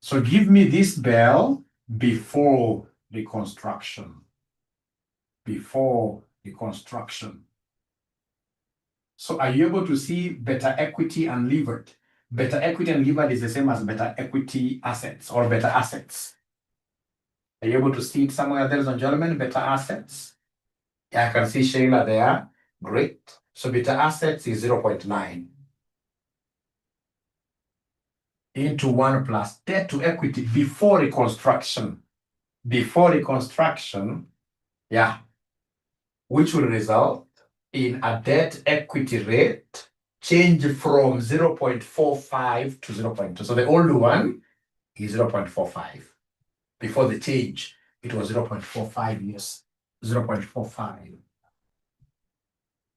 So give me this BEL before reconstruction. Before reconstruction. So are you able to see beta equity and levered? Beta equity and levered is the same as beta equity assets or beta assets. Are you able to see it somewhere, ladies and gentlemen? Beta assets. Yeah, I can see Shayla there. Great. So beta assets is 0.9 into 1 plus debt to equity before reconstruction. Before reconstruction, yeah, which will result in a debt equity rate change from 0.45 to 0.2. So the old one is 0.45. Before the change, it was 0.45 years, 0.45.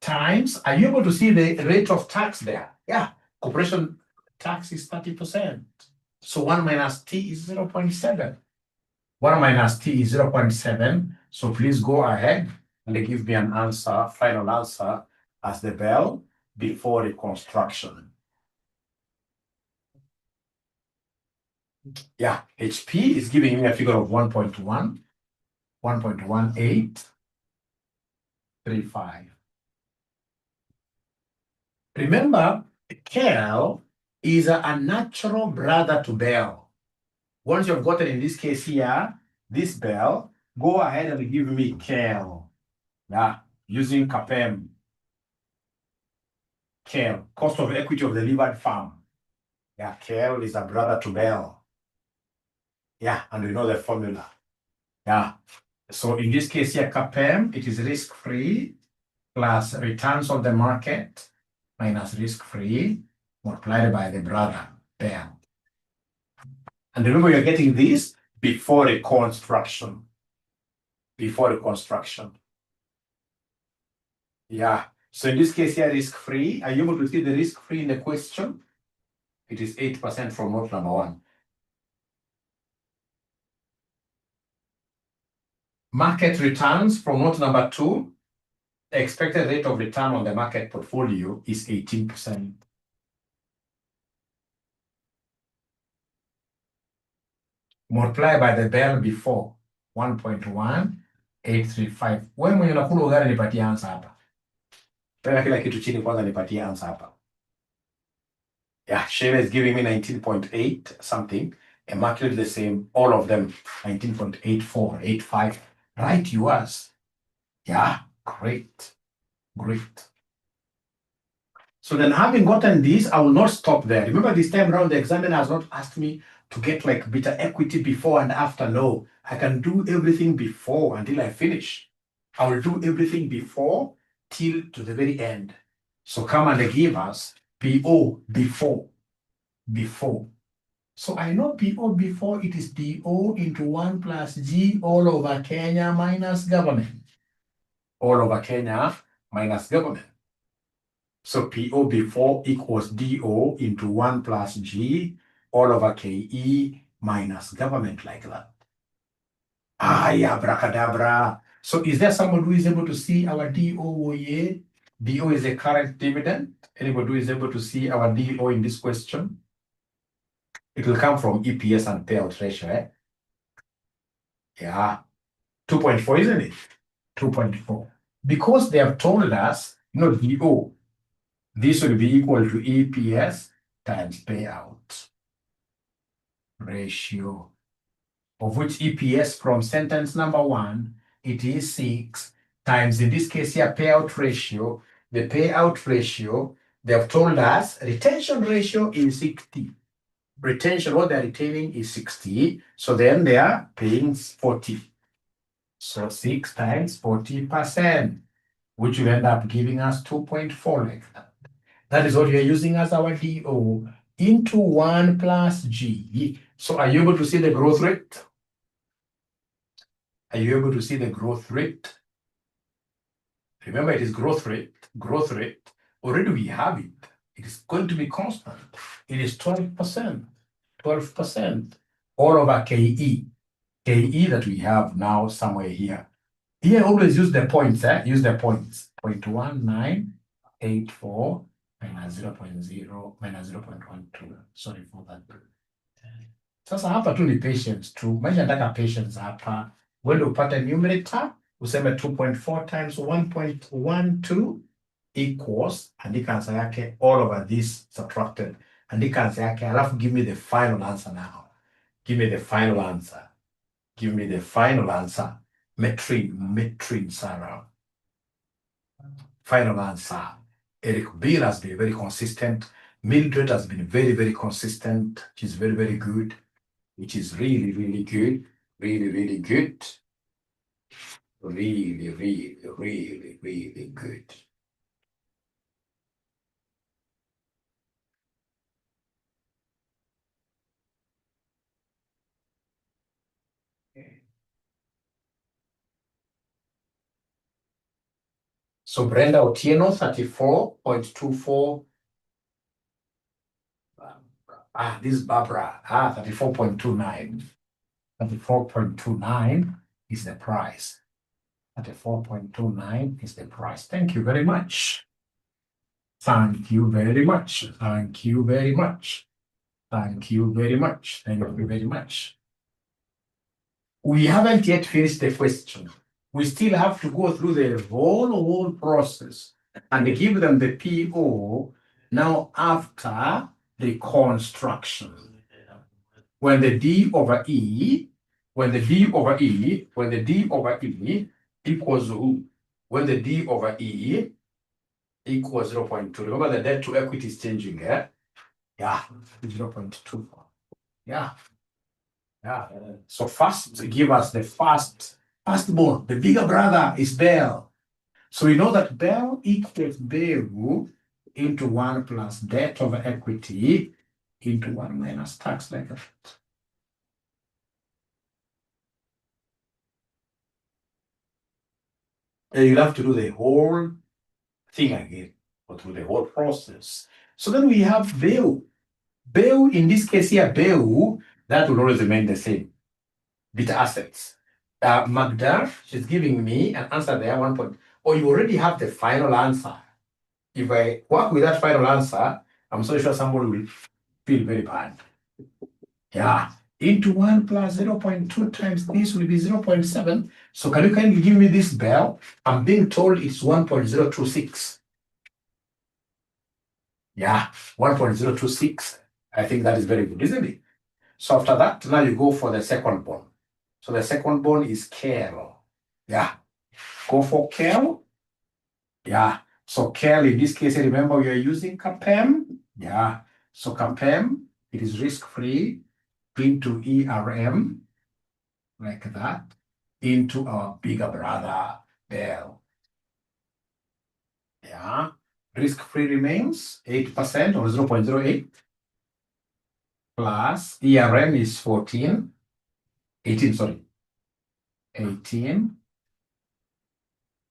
Times, are you able to see the rate of tax there? Yeah, corporation tax is 30%. So 1 minus T is 0.7. 1 minus T is 0.7. So please go ahead and give me an answer, final answer, as the BEL before reconstruction. Yeah, HP is giving me a figure of 1.1, 1.1835. Remember, KL is a natural brother to BEL. Once you've gotten, in this case here, this BEL, go ahead and give me KL. Yeah, using CAPM. KL, cost of equity of the levered firm. Yeah, KL is a brother to BEL. Yeah, and we know the formula. Yeah. So in this case here, CAPM, it is risk-free plus returns on the market minus risk-free multiplied by the brother, BEL. And remember, you're getting this before reconstruction. Before reconstruction. Yeah. So in this case here, risk-free. Are you able to see the risk-free in the question? It is 8% from note number 1. Market returns from note number 2. The expected rate of return on the market portfolio is 18%. Multiply by the bell before 1.1835. Wewe mwenye unakula ugali nipatie answer hapa. Pega kila kitu chini kwanza nipatie answer hapa. Yeah, Shane is giving me 19.8 something. And market the same, all of them 19.84, 85. Right, yours. Yeah, great. Great. So then having gotten this, I will not stop there. Remember this time around, the examiner has not asked me to get like beta equity before and after. No, I can do everything before until I finish. I will do everything before till to the very end. So come and give us PO before. So I know PO before, it is DO into 1 plus G all over Kenya minus government. All over Kenya minus government. So PO before equals DO into 1 plus G all over KE minus government, like that. Yeah, abracadabra. So is there someone who is able to see our DO here? DO is a current dividend. Anybody who is able to see our DO in this question? It will come from EPS and payout ratio, eh? Yeah, 2.4, isn't it? 2.4. Because they have told us, DO, this will be equal to EPS times payout ratio, of which EPS from sentence number 1, it is 6 times, in this case here, payout ratio. The payout ratio, they have told us retention ratio is 60. Retention, what they're retaining is 60. So then they are paying 40. So 6 times 40%, which will end up giving us 2.4 like that. That is what we are using as our DO into 1 plus G. So are you able to see the growth rate? Are you able to see the growth rate? Remember, it is growth rate. Growth rate. Already we have it. It is going to be constant. It is 12%. 12% all over KE. KE that we have now somewhere here. Here, always use the points. Use the points. 0.1984 minus 0.0 minus 0.12. Sorry for that. Sasa hapa tu ni patience tu. Maisha nataka patience hapa. Wende upate numerator, useme 2.4 times 1.12 equals, andika answer yake, all over this subtracted. Andika answer yake, alafu give me the final answer now. Give me the final answer. Give me the final answer. Metrin, Sarah. Final answer. Eric Bill has been very consistent. Mildred has been very, very consistent. She's very, very good. Which is really, really good. Really, really good. Really, really, really, really good. So Brenda Otieno, 34.24. This is Barbara. 34.29. 34.29 is the price. 34.29 is the price. Thank you very much. Thank you very much. Thank you very much. Thank you very much. Thank you very much. We haven't yet finished the question. We still have to go through the whole process and give them the PO now after the construction. When the D over E, when the D over E equals who? When the D over E equals 0.2. Remember the debt to equity is changing, eh? Yeah, 0.2. Yeah. So first, give us the firstborn. The bigger brother is Bell. So we know that Bell equals Bell into 1 plus debt over equity into 1 minus tax, like that. And you'll have to do the whole thing again, or through the whole process. So then we have Bell. Bill, in this case here, bill, that will always remain the same. Bit assets. Magda, she's giving me an answer there, 1 point. Oh, you already have the final answer. If I work with that final answer, I'm so sure somebody will feel very bad. Yeah. Into 1 plus 0.2 times this will be 0.7. So can you kindly give me this bell? I'm being told it's 1.026. Yeah, 1.026. I think that is very good, isn't it? So after that, now you go for the second bond. So the second bond is Carol. Yeah. Go for Carol. Yeah. So Carol, in this case, remember we are using CAPM. Yeah. So CAPM, it is risk-free into ERM, like that, into our bigger brother, Bell. Yeah. Risk-free remains 8% or 0.08 plus ERM is 18, sorry. 18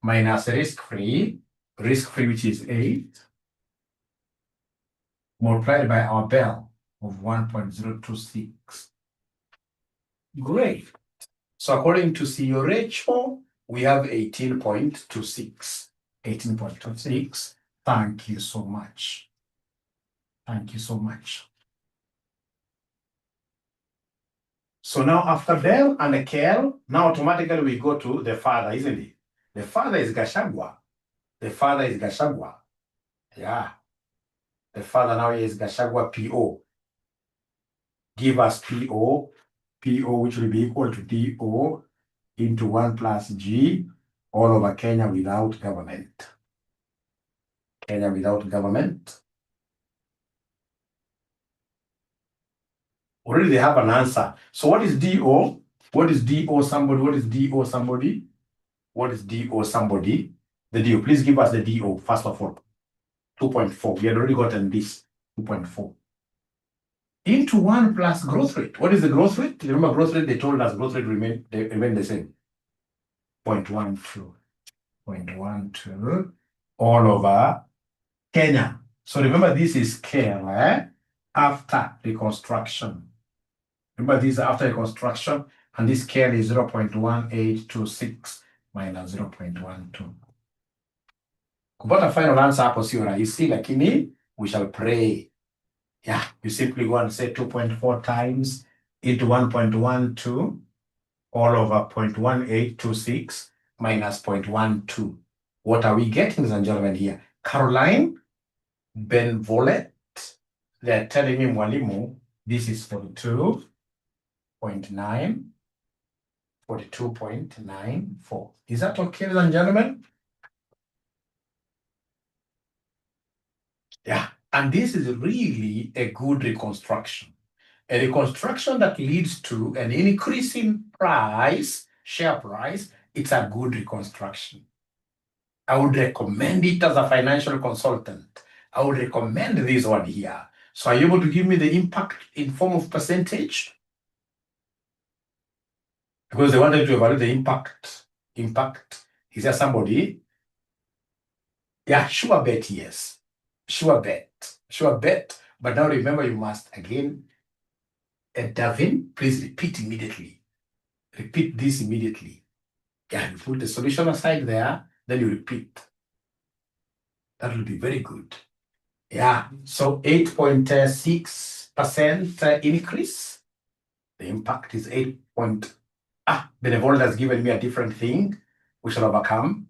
minus risk-free, which is 8, multiplied by our bell of 1.026. Great. So according to CEO ratio, we have 18.26. 18.26. Thank you so much. Thank you so much. So now after Bell and Kel, now automatically we go to the father, isn't it? The father is Gashagwa. The father is Gashagwa. Yeah. The father now is Gashagwa PO. Give us PO, which will be equal to DO into 1 plus G all over Kenya without government. Kenya without government. Already they have an answer. So what is DO? What is DO somebody? What is DO somebody? What is DO somebody? The DO. Please give us the DO first of all. 2.4. We had already gotten this. 2.4. Into 1 plus growth rate. What is the growth rate? Remember growth rate, they told us growth rate remain the same. 0.12. 0.12 all over Kenya. So remember this is care after reconstruction. Remember this is after reconstruction, and this care is 0.1826 minus 0.12. Kupata final answer hapo sio rahisi, lakini we shall pray. Yeah, you simply go and say 2.4 times into 1.12 all over 0.1826 minus 0.12. What are we getting, ladies and gentlemen, here? Caroline Benvolet, they're telling me, Mwalimu, this is 42.9, 42.94. Is that okay, ladies and gentlemen? Yeah, and this is really a good reconstruction. A reconstruction that leads to an increase in price, share price, it's a good reconstruction. I would recommend it as a financial consultant. I would recommend this one here. So are you able to give me the impact in form of percentage? Because they wanted to evaluate the impact. Impact. Is there somebody? Yeah, sure bet, yes. Sure bet. Sure bet. But now remember, you must again, Davin, please repeat immediately. Repeat this immediately. Yeah, you put the solution aside there, then you repeat. That will be very good. Yeah, so 8.6% increase. The impact is 8. Benevolent has given me a different thing. We shall overcome.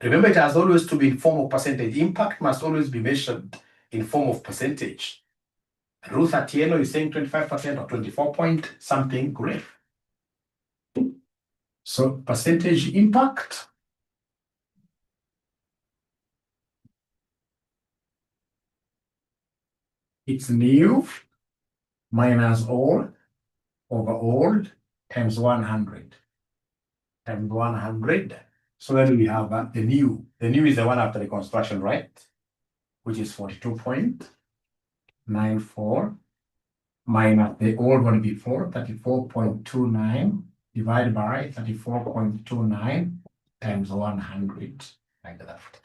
Remember, it has always to be in form of percentage. Impact must always be measured in form of percentage. Ruth Atieno is saying 25% or 24 point something. Great. So percentage impact. It's new minus old over old times 100. Times 100. So then we have the new. The new is the one after the construction, right? Which is 42.94 minus the old one before, 34.29 divided by 34.29 times 100, like that.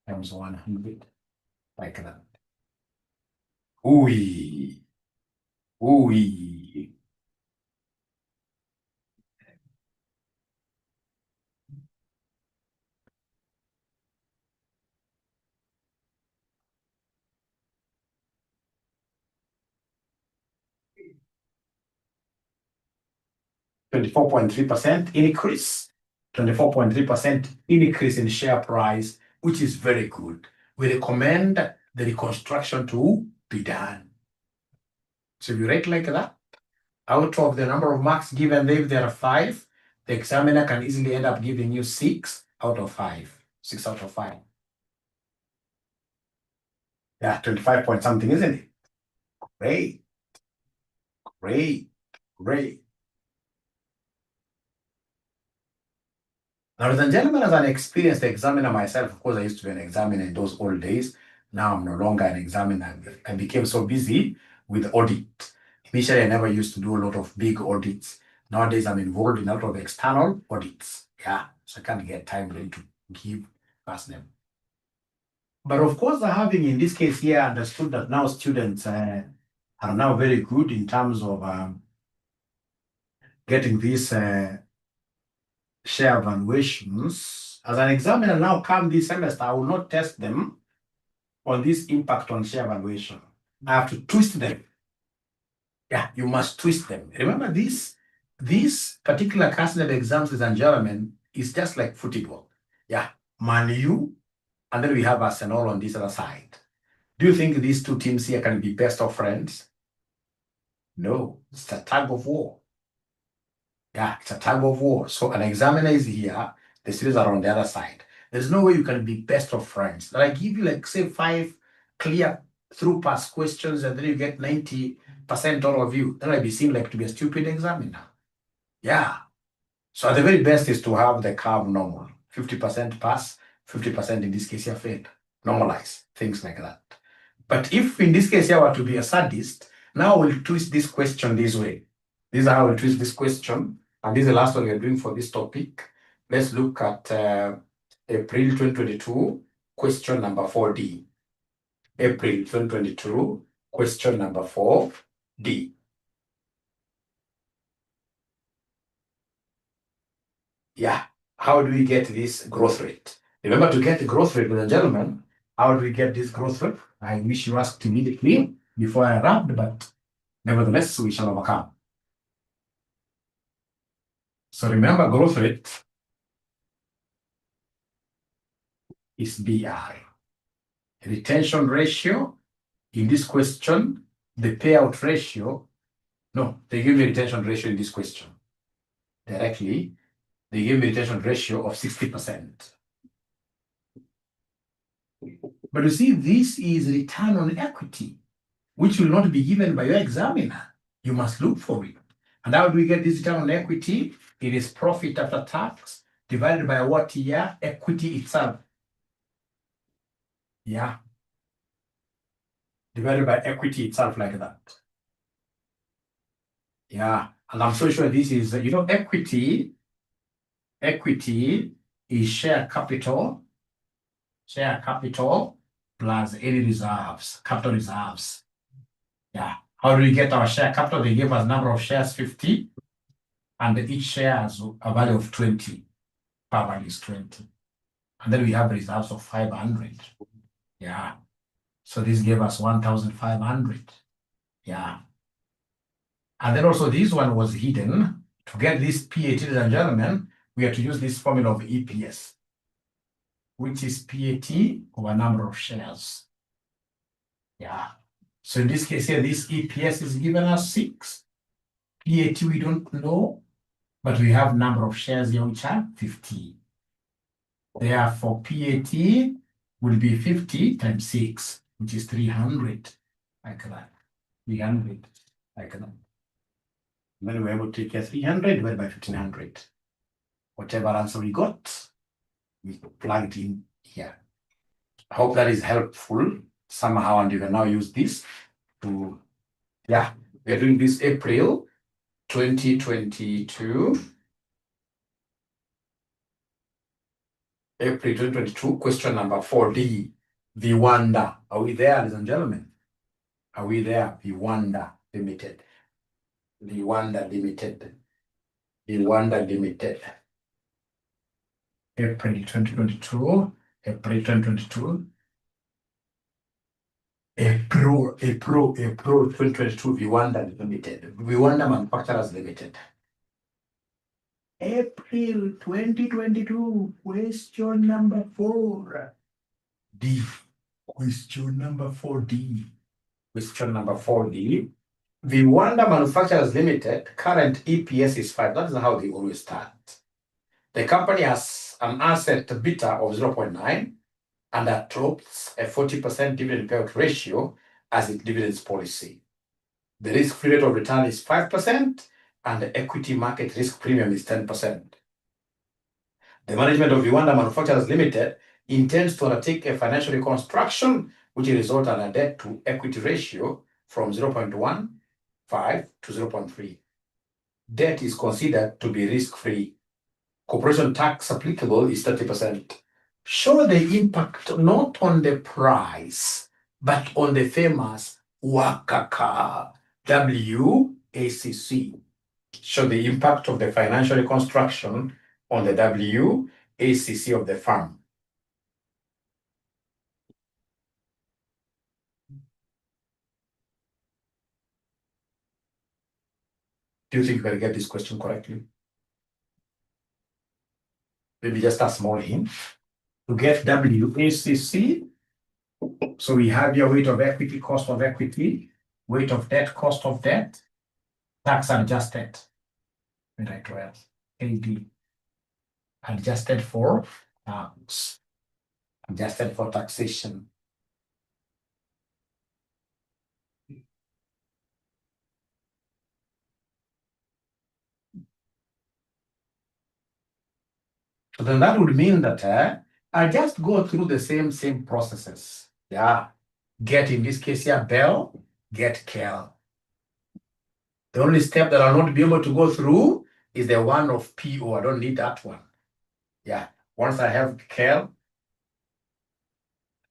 Times 100, like that. Ooh. Ooh. 24.3% increase. 24.3% increase in share price, which is very good. We recommend the reconstruction to be done. So if you rate like that, out of the number of marks given, if there are 5, the examiner can easily end up giving you 6 out of 5. 6 out of 5. Yeah, 25 point something, isn't it? Great. Great. Great. Now, ladies and gentlemen, as an experienced examiner myself, of course, I used to be an examiner in those old days. Now I'm no longer an examiner. I became so busy with audit. Initially, I never used to do a lot of big audits. Nowadays, I'm involved in a lot of external audits. Yeah, so I can't get time really to give past them. But of course, having in this case here understood that now students are now very good in terms of getting these share valuations. As an examiner now come this semester, I will not test them on this impact on share valuation. I have to twist them. Yeah, you must twist them. Remember this particular candidate exams, ladies and gentlemen, is just like football. Yeah, Man U, and then we have Arsenal on this other side. Do you think these two teams here can be best of friends? No, it's a tug of war. Yeah, it's a tug of war. So an examiner is here, the students are on the other side. There's no way you can be best of friends. That I give you like say 5 clear through pass questions and then you get 90% all of you. Then I'd be seen like to be a stupid examiner. Yeah. So the very best is to have the curve normal. 50% pass, 50% in this case here failed. Normalize things like that. But if in this case here were to be a sadist, now we'll twist this question this way. This is how we'll twist this question. And this is the last one we're doing for this topic. Let's look at April 2022, question number 4D. April 2022, question number 4D. Yeah, how do we get this growth rate? Remember to get the growth rate, ladies and gentlemen, how do we get this growth rate? I wish you asked immediately before I wrapped, but nevertheless, we shall overcome. So remember, growth rate is BI. Retention ratio, in this question, the payout ratio, no, they give me retention ratio in this question. Directly, they give me retention ratio of 60%. But you see, this is return on equity, which will not be given by your examiner. You must look for it. And how do we get this return on equity? It is profit after tax divided by what year? Equity itself. Yeah. Divided by equity itself like that. Yeah. And I'm so sure this is, equity is share capital plus any reserves, capital reserves. Yeah. How do we get our share capital? They gave us number of shares 50, and each share has a value of 20. Per value is 20. And then we have reserves of 500. Yeah. So this gave us 1,500. Yeah. And then also this one was hidden. To get this PAT, ladies and gentlemen, we have to use this formula of EPS, which is PAT over number of shares. Yeah. So in this case here, this EPS is given us 6. PAT we don't know, but we have number of shares here which are 50. Therefore, PAT will be 50 times 6, which is 300, like that. 300, like that. Then we're able to get 300 divided by 1,500. Whatever answer we got, we plug it in here. I hope that is helpful somehow, and you can now use this to, yeah, we're doing this April 2022. April 2022, question number 4D. The wonder. Are we there, ladies and gentlemen? Are we there? Viwanda Limited. Viwanda Limited. Viwanda Limited. April 2022. April 2022. April 2022. Viwanda Limited. Viwanda Manufacturers Limited. April 2022. Question number 4. D. Question number 4D. Question number 4D. Viwanda Manufacturers Limited, current EPS is 5. That's how they always start. The company has an asset beta of 0.9 and adopts a 40% dividend payout ratio as its dividends policy. The risk-free rate of return is 5% and the equity market risk premium is 10%. The management of Viwanda Manufacturers Limited intends to undertake a financial reconstruction which will result in a debt to equity ratio from 0.15 to 0.3. Debt is considered to be risk-free. Corporation tax applicable is 30%. Show the impact not on the price, but on the famous WACC, WACC. Show the impact of the financial reconstruction on the WACC of the firm. Do you think you can get this question correctly? Maybe just a small hint. To get WACC, so we have your weight of equity, cost of equity, weight of debt, cost of debt, tax adjusted. Right, 12. AD. Adjusted for tax. Adjusted for taxation. So then that would mean that I just go through the same processes. Yeah. Get, in this case here, Bell, get Kel. The only step that I'll not be able to go through is the one of PO. I don't need that one. Yeah. Once I have Kel,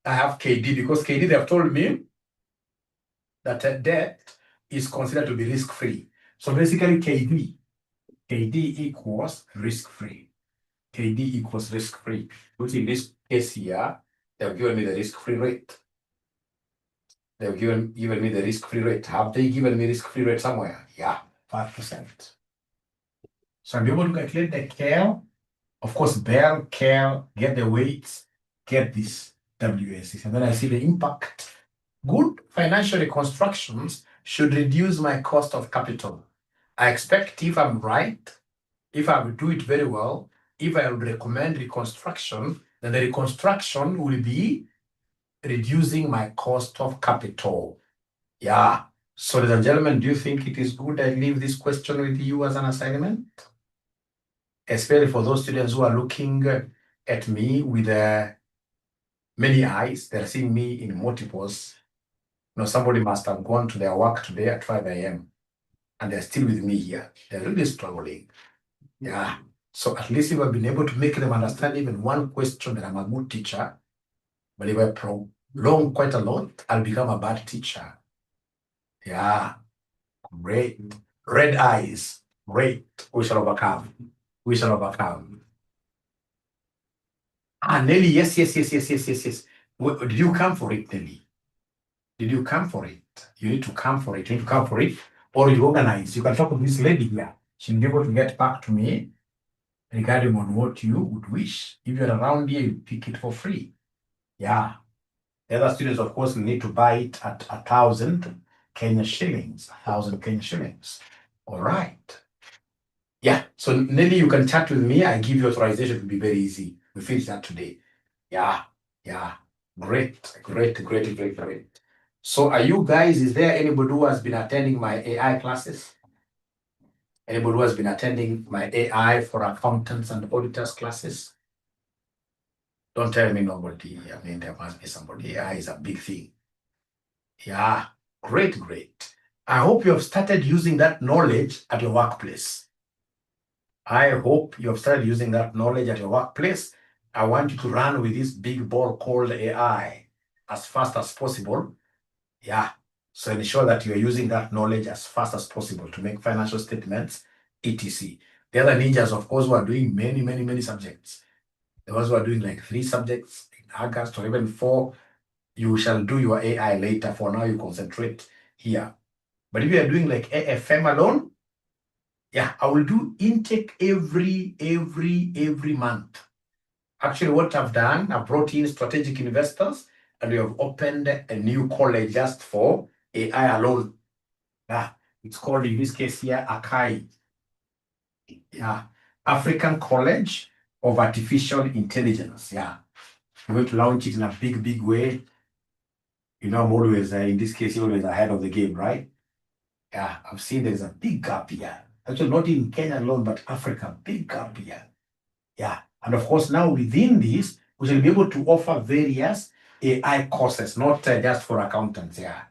I have KD, because KD, they have told me that debt is considered to be risk-free. So basically KD equals risk-free. KD equals risk-free, which in this case here, they've given me the risk-free rate. They've given me the risk-free rate. Have they given me risk-free rate somewhere? Yeah, 5%. So I'm able to calculate the CAL, of course, Bell, CAL, get the weights, get this WACC, and then I see the impact. Good financial reconstructions should reduce my cost of capital. I expect, if I'm right, if I will do it very well, if I would recommend reconstruction, then the reconstruction will be reducing my cost of capital. Yeah. So, ladies and gentlemen, do you think it is good I leave this question with you as an assignment? Especially for those students who are looking at me with many eyes, they're seeing me in multiples. Somebody must have gone to their work today at 5 a.m. and they're still with me here. They're really struggling. Yeah. So at least if I've been able to make them understand even one question, that I'm a good teacher. But if I prolong quite a lot, I'll become a bad teacher. Yeah. Great. Red eyes. Great. We shall overcome. We shall overcome. Nelly, yes. Did you come for it, Nelly? Did you come for it? You need to come for it. You need to come for it. Or you organize. You can talk to this lady here. She'll be able to get back to me regarding on what you would wish. If you're around here, you pick it for free. Yeah. The other students, of course, need to buy it at 1,000 Kenya shillings. 1,000 Kenya shillings. All right. Yeah. So Nelly, you can chat with me. I give you authorization. It will be very easy. We finish that today. Yeah. Great. So are you guys, is there anybody who has been attending my AI classes? Anybody who has been attending my AI for accountants and auditors classes? Don't tell me nobody. I mean, there must be somebody. AI is a big thing. Yeah, great. I hope you have started using that knowledge at your workplace. I hope you have started using that knowledge at your workplace. I want you to run with this big ball called AI as fast as possible. Yeah, So ensure that you're using that knowledge as fast as possible to make financial statements, etc. The other ninjas, of course, who are doing many subjects. The ones who are doing like 3 subjects in August or even 4, you shall do your AI later. For now, you concentrate here. But if you are doing like AFM alone, yeah, I will do intake every month. Actually, what I've done, I've brought in strategic investors and we have opened a new college just for AI alone. Yeah, it's called in this case here, ACAI. Yeah, African College of Artificial Intelligence. Yeah, we're going to launch it in a big way. You know, I'm always, in this case, always ahead of the game, right? Yeah, I've seen there's a big gap here. Actually, not in Kenya alone, but Africa, big gap here. Yeah, and of course, now within this, we shall be able to offer various AI courses, not just for accountants. Yeah,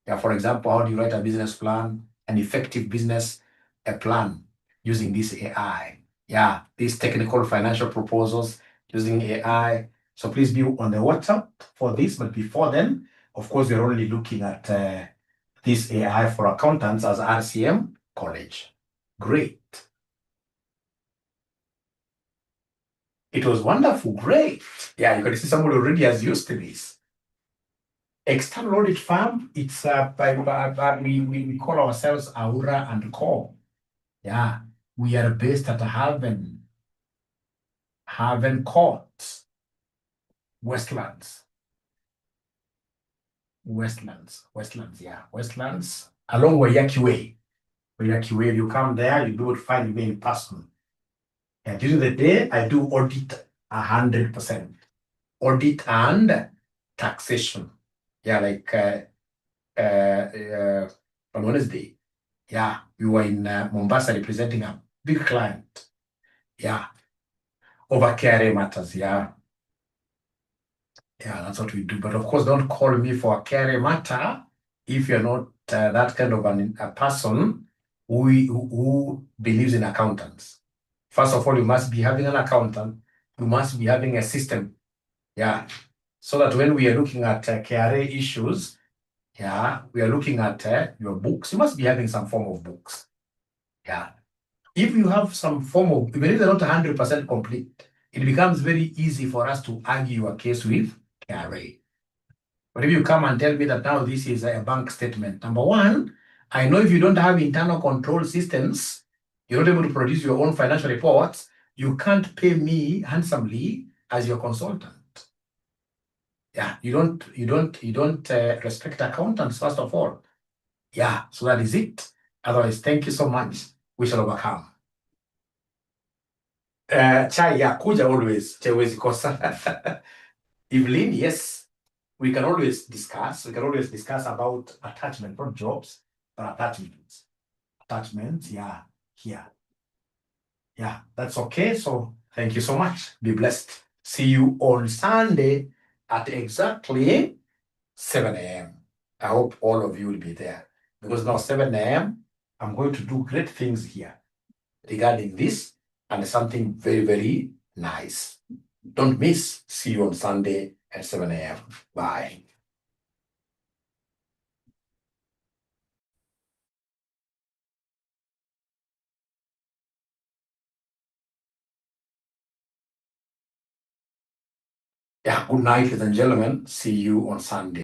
yeah. For example, how do you write a business plan, an effective business plan using this AI? Yeah, these technical financial proposals using AI. So please be on the WhatsApp for this. But before then, of course, we're only looking at this AI for accountants as RCM College. Great. It was wonderful, great. Yeah, you can see somebody already has used to this. External audit firm, it's we call ourselves Aura and Co. Yeah, we are based at Haven Court, Westlands, yeah, Westlands, along Wayaki Way. Wayaki Way, you come there, you'll be able to find me in person. And during the day, I do audit 100%. Audit and taxation. Yeah, like on Wednesday. Yeah, we were in Mombasa representing a big client. Yeah, over KRA matters. Yeah, yeah, that's what we do. But of course, don't call me for a KRA matter if you're not that kind of a person who believes in accountants. First of all, you must be having an accountant. You must be having a system. Yeah, so that when we are looking at KRA issues, yeah, we are looking at your books. You must be having some form of books. Yeah. If you have some form of, even if they're not 100% complete, it becomes very easy for us to argue your case with KRA. But if you come and tell me that now this is a bank statement, number one, I know if you don't have internal control systems, you're not able to produce your own financial reports, you can't pay me handsomely as your consultant. Yeah, you don't respect accountants, first of all. Yeah, so that is it. Otherwise, thank you so much. We shall overcome. Chai ya kuja always, chewezi kosa. Evelyn, yes, we can always discuss. We can always discuss about attachment, not jobs, but attachments. Attachments, yeah, here. Yeah, that's okay. So thank you so much. Be blessed. See you on Sunday at exactly 7 a.m. I hope all of you will be there. Because now 7 a.m., I'm going to do great things here regarding this and something very nice. Don't miss. See you on Sunday at 7 a.m. Bye. Yeah, good night, ladies and gentlemen. See you on Sunday.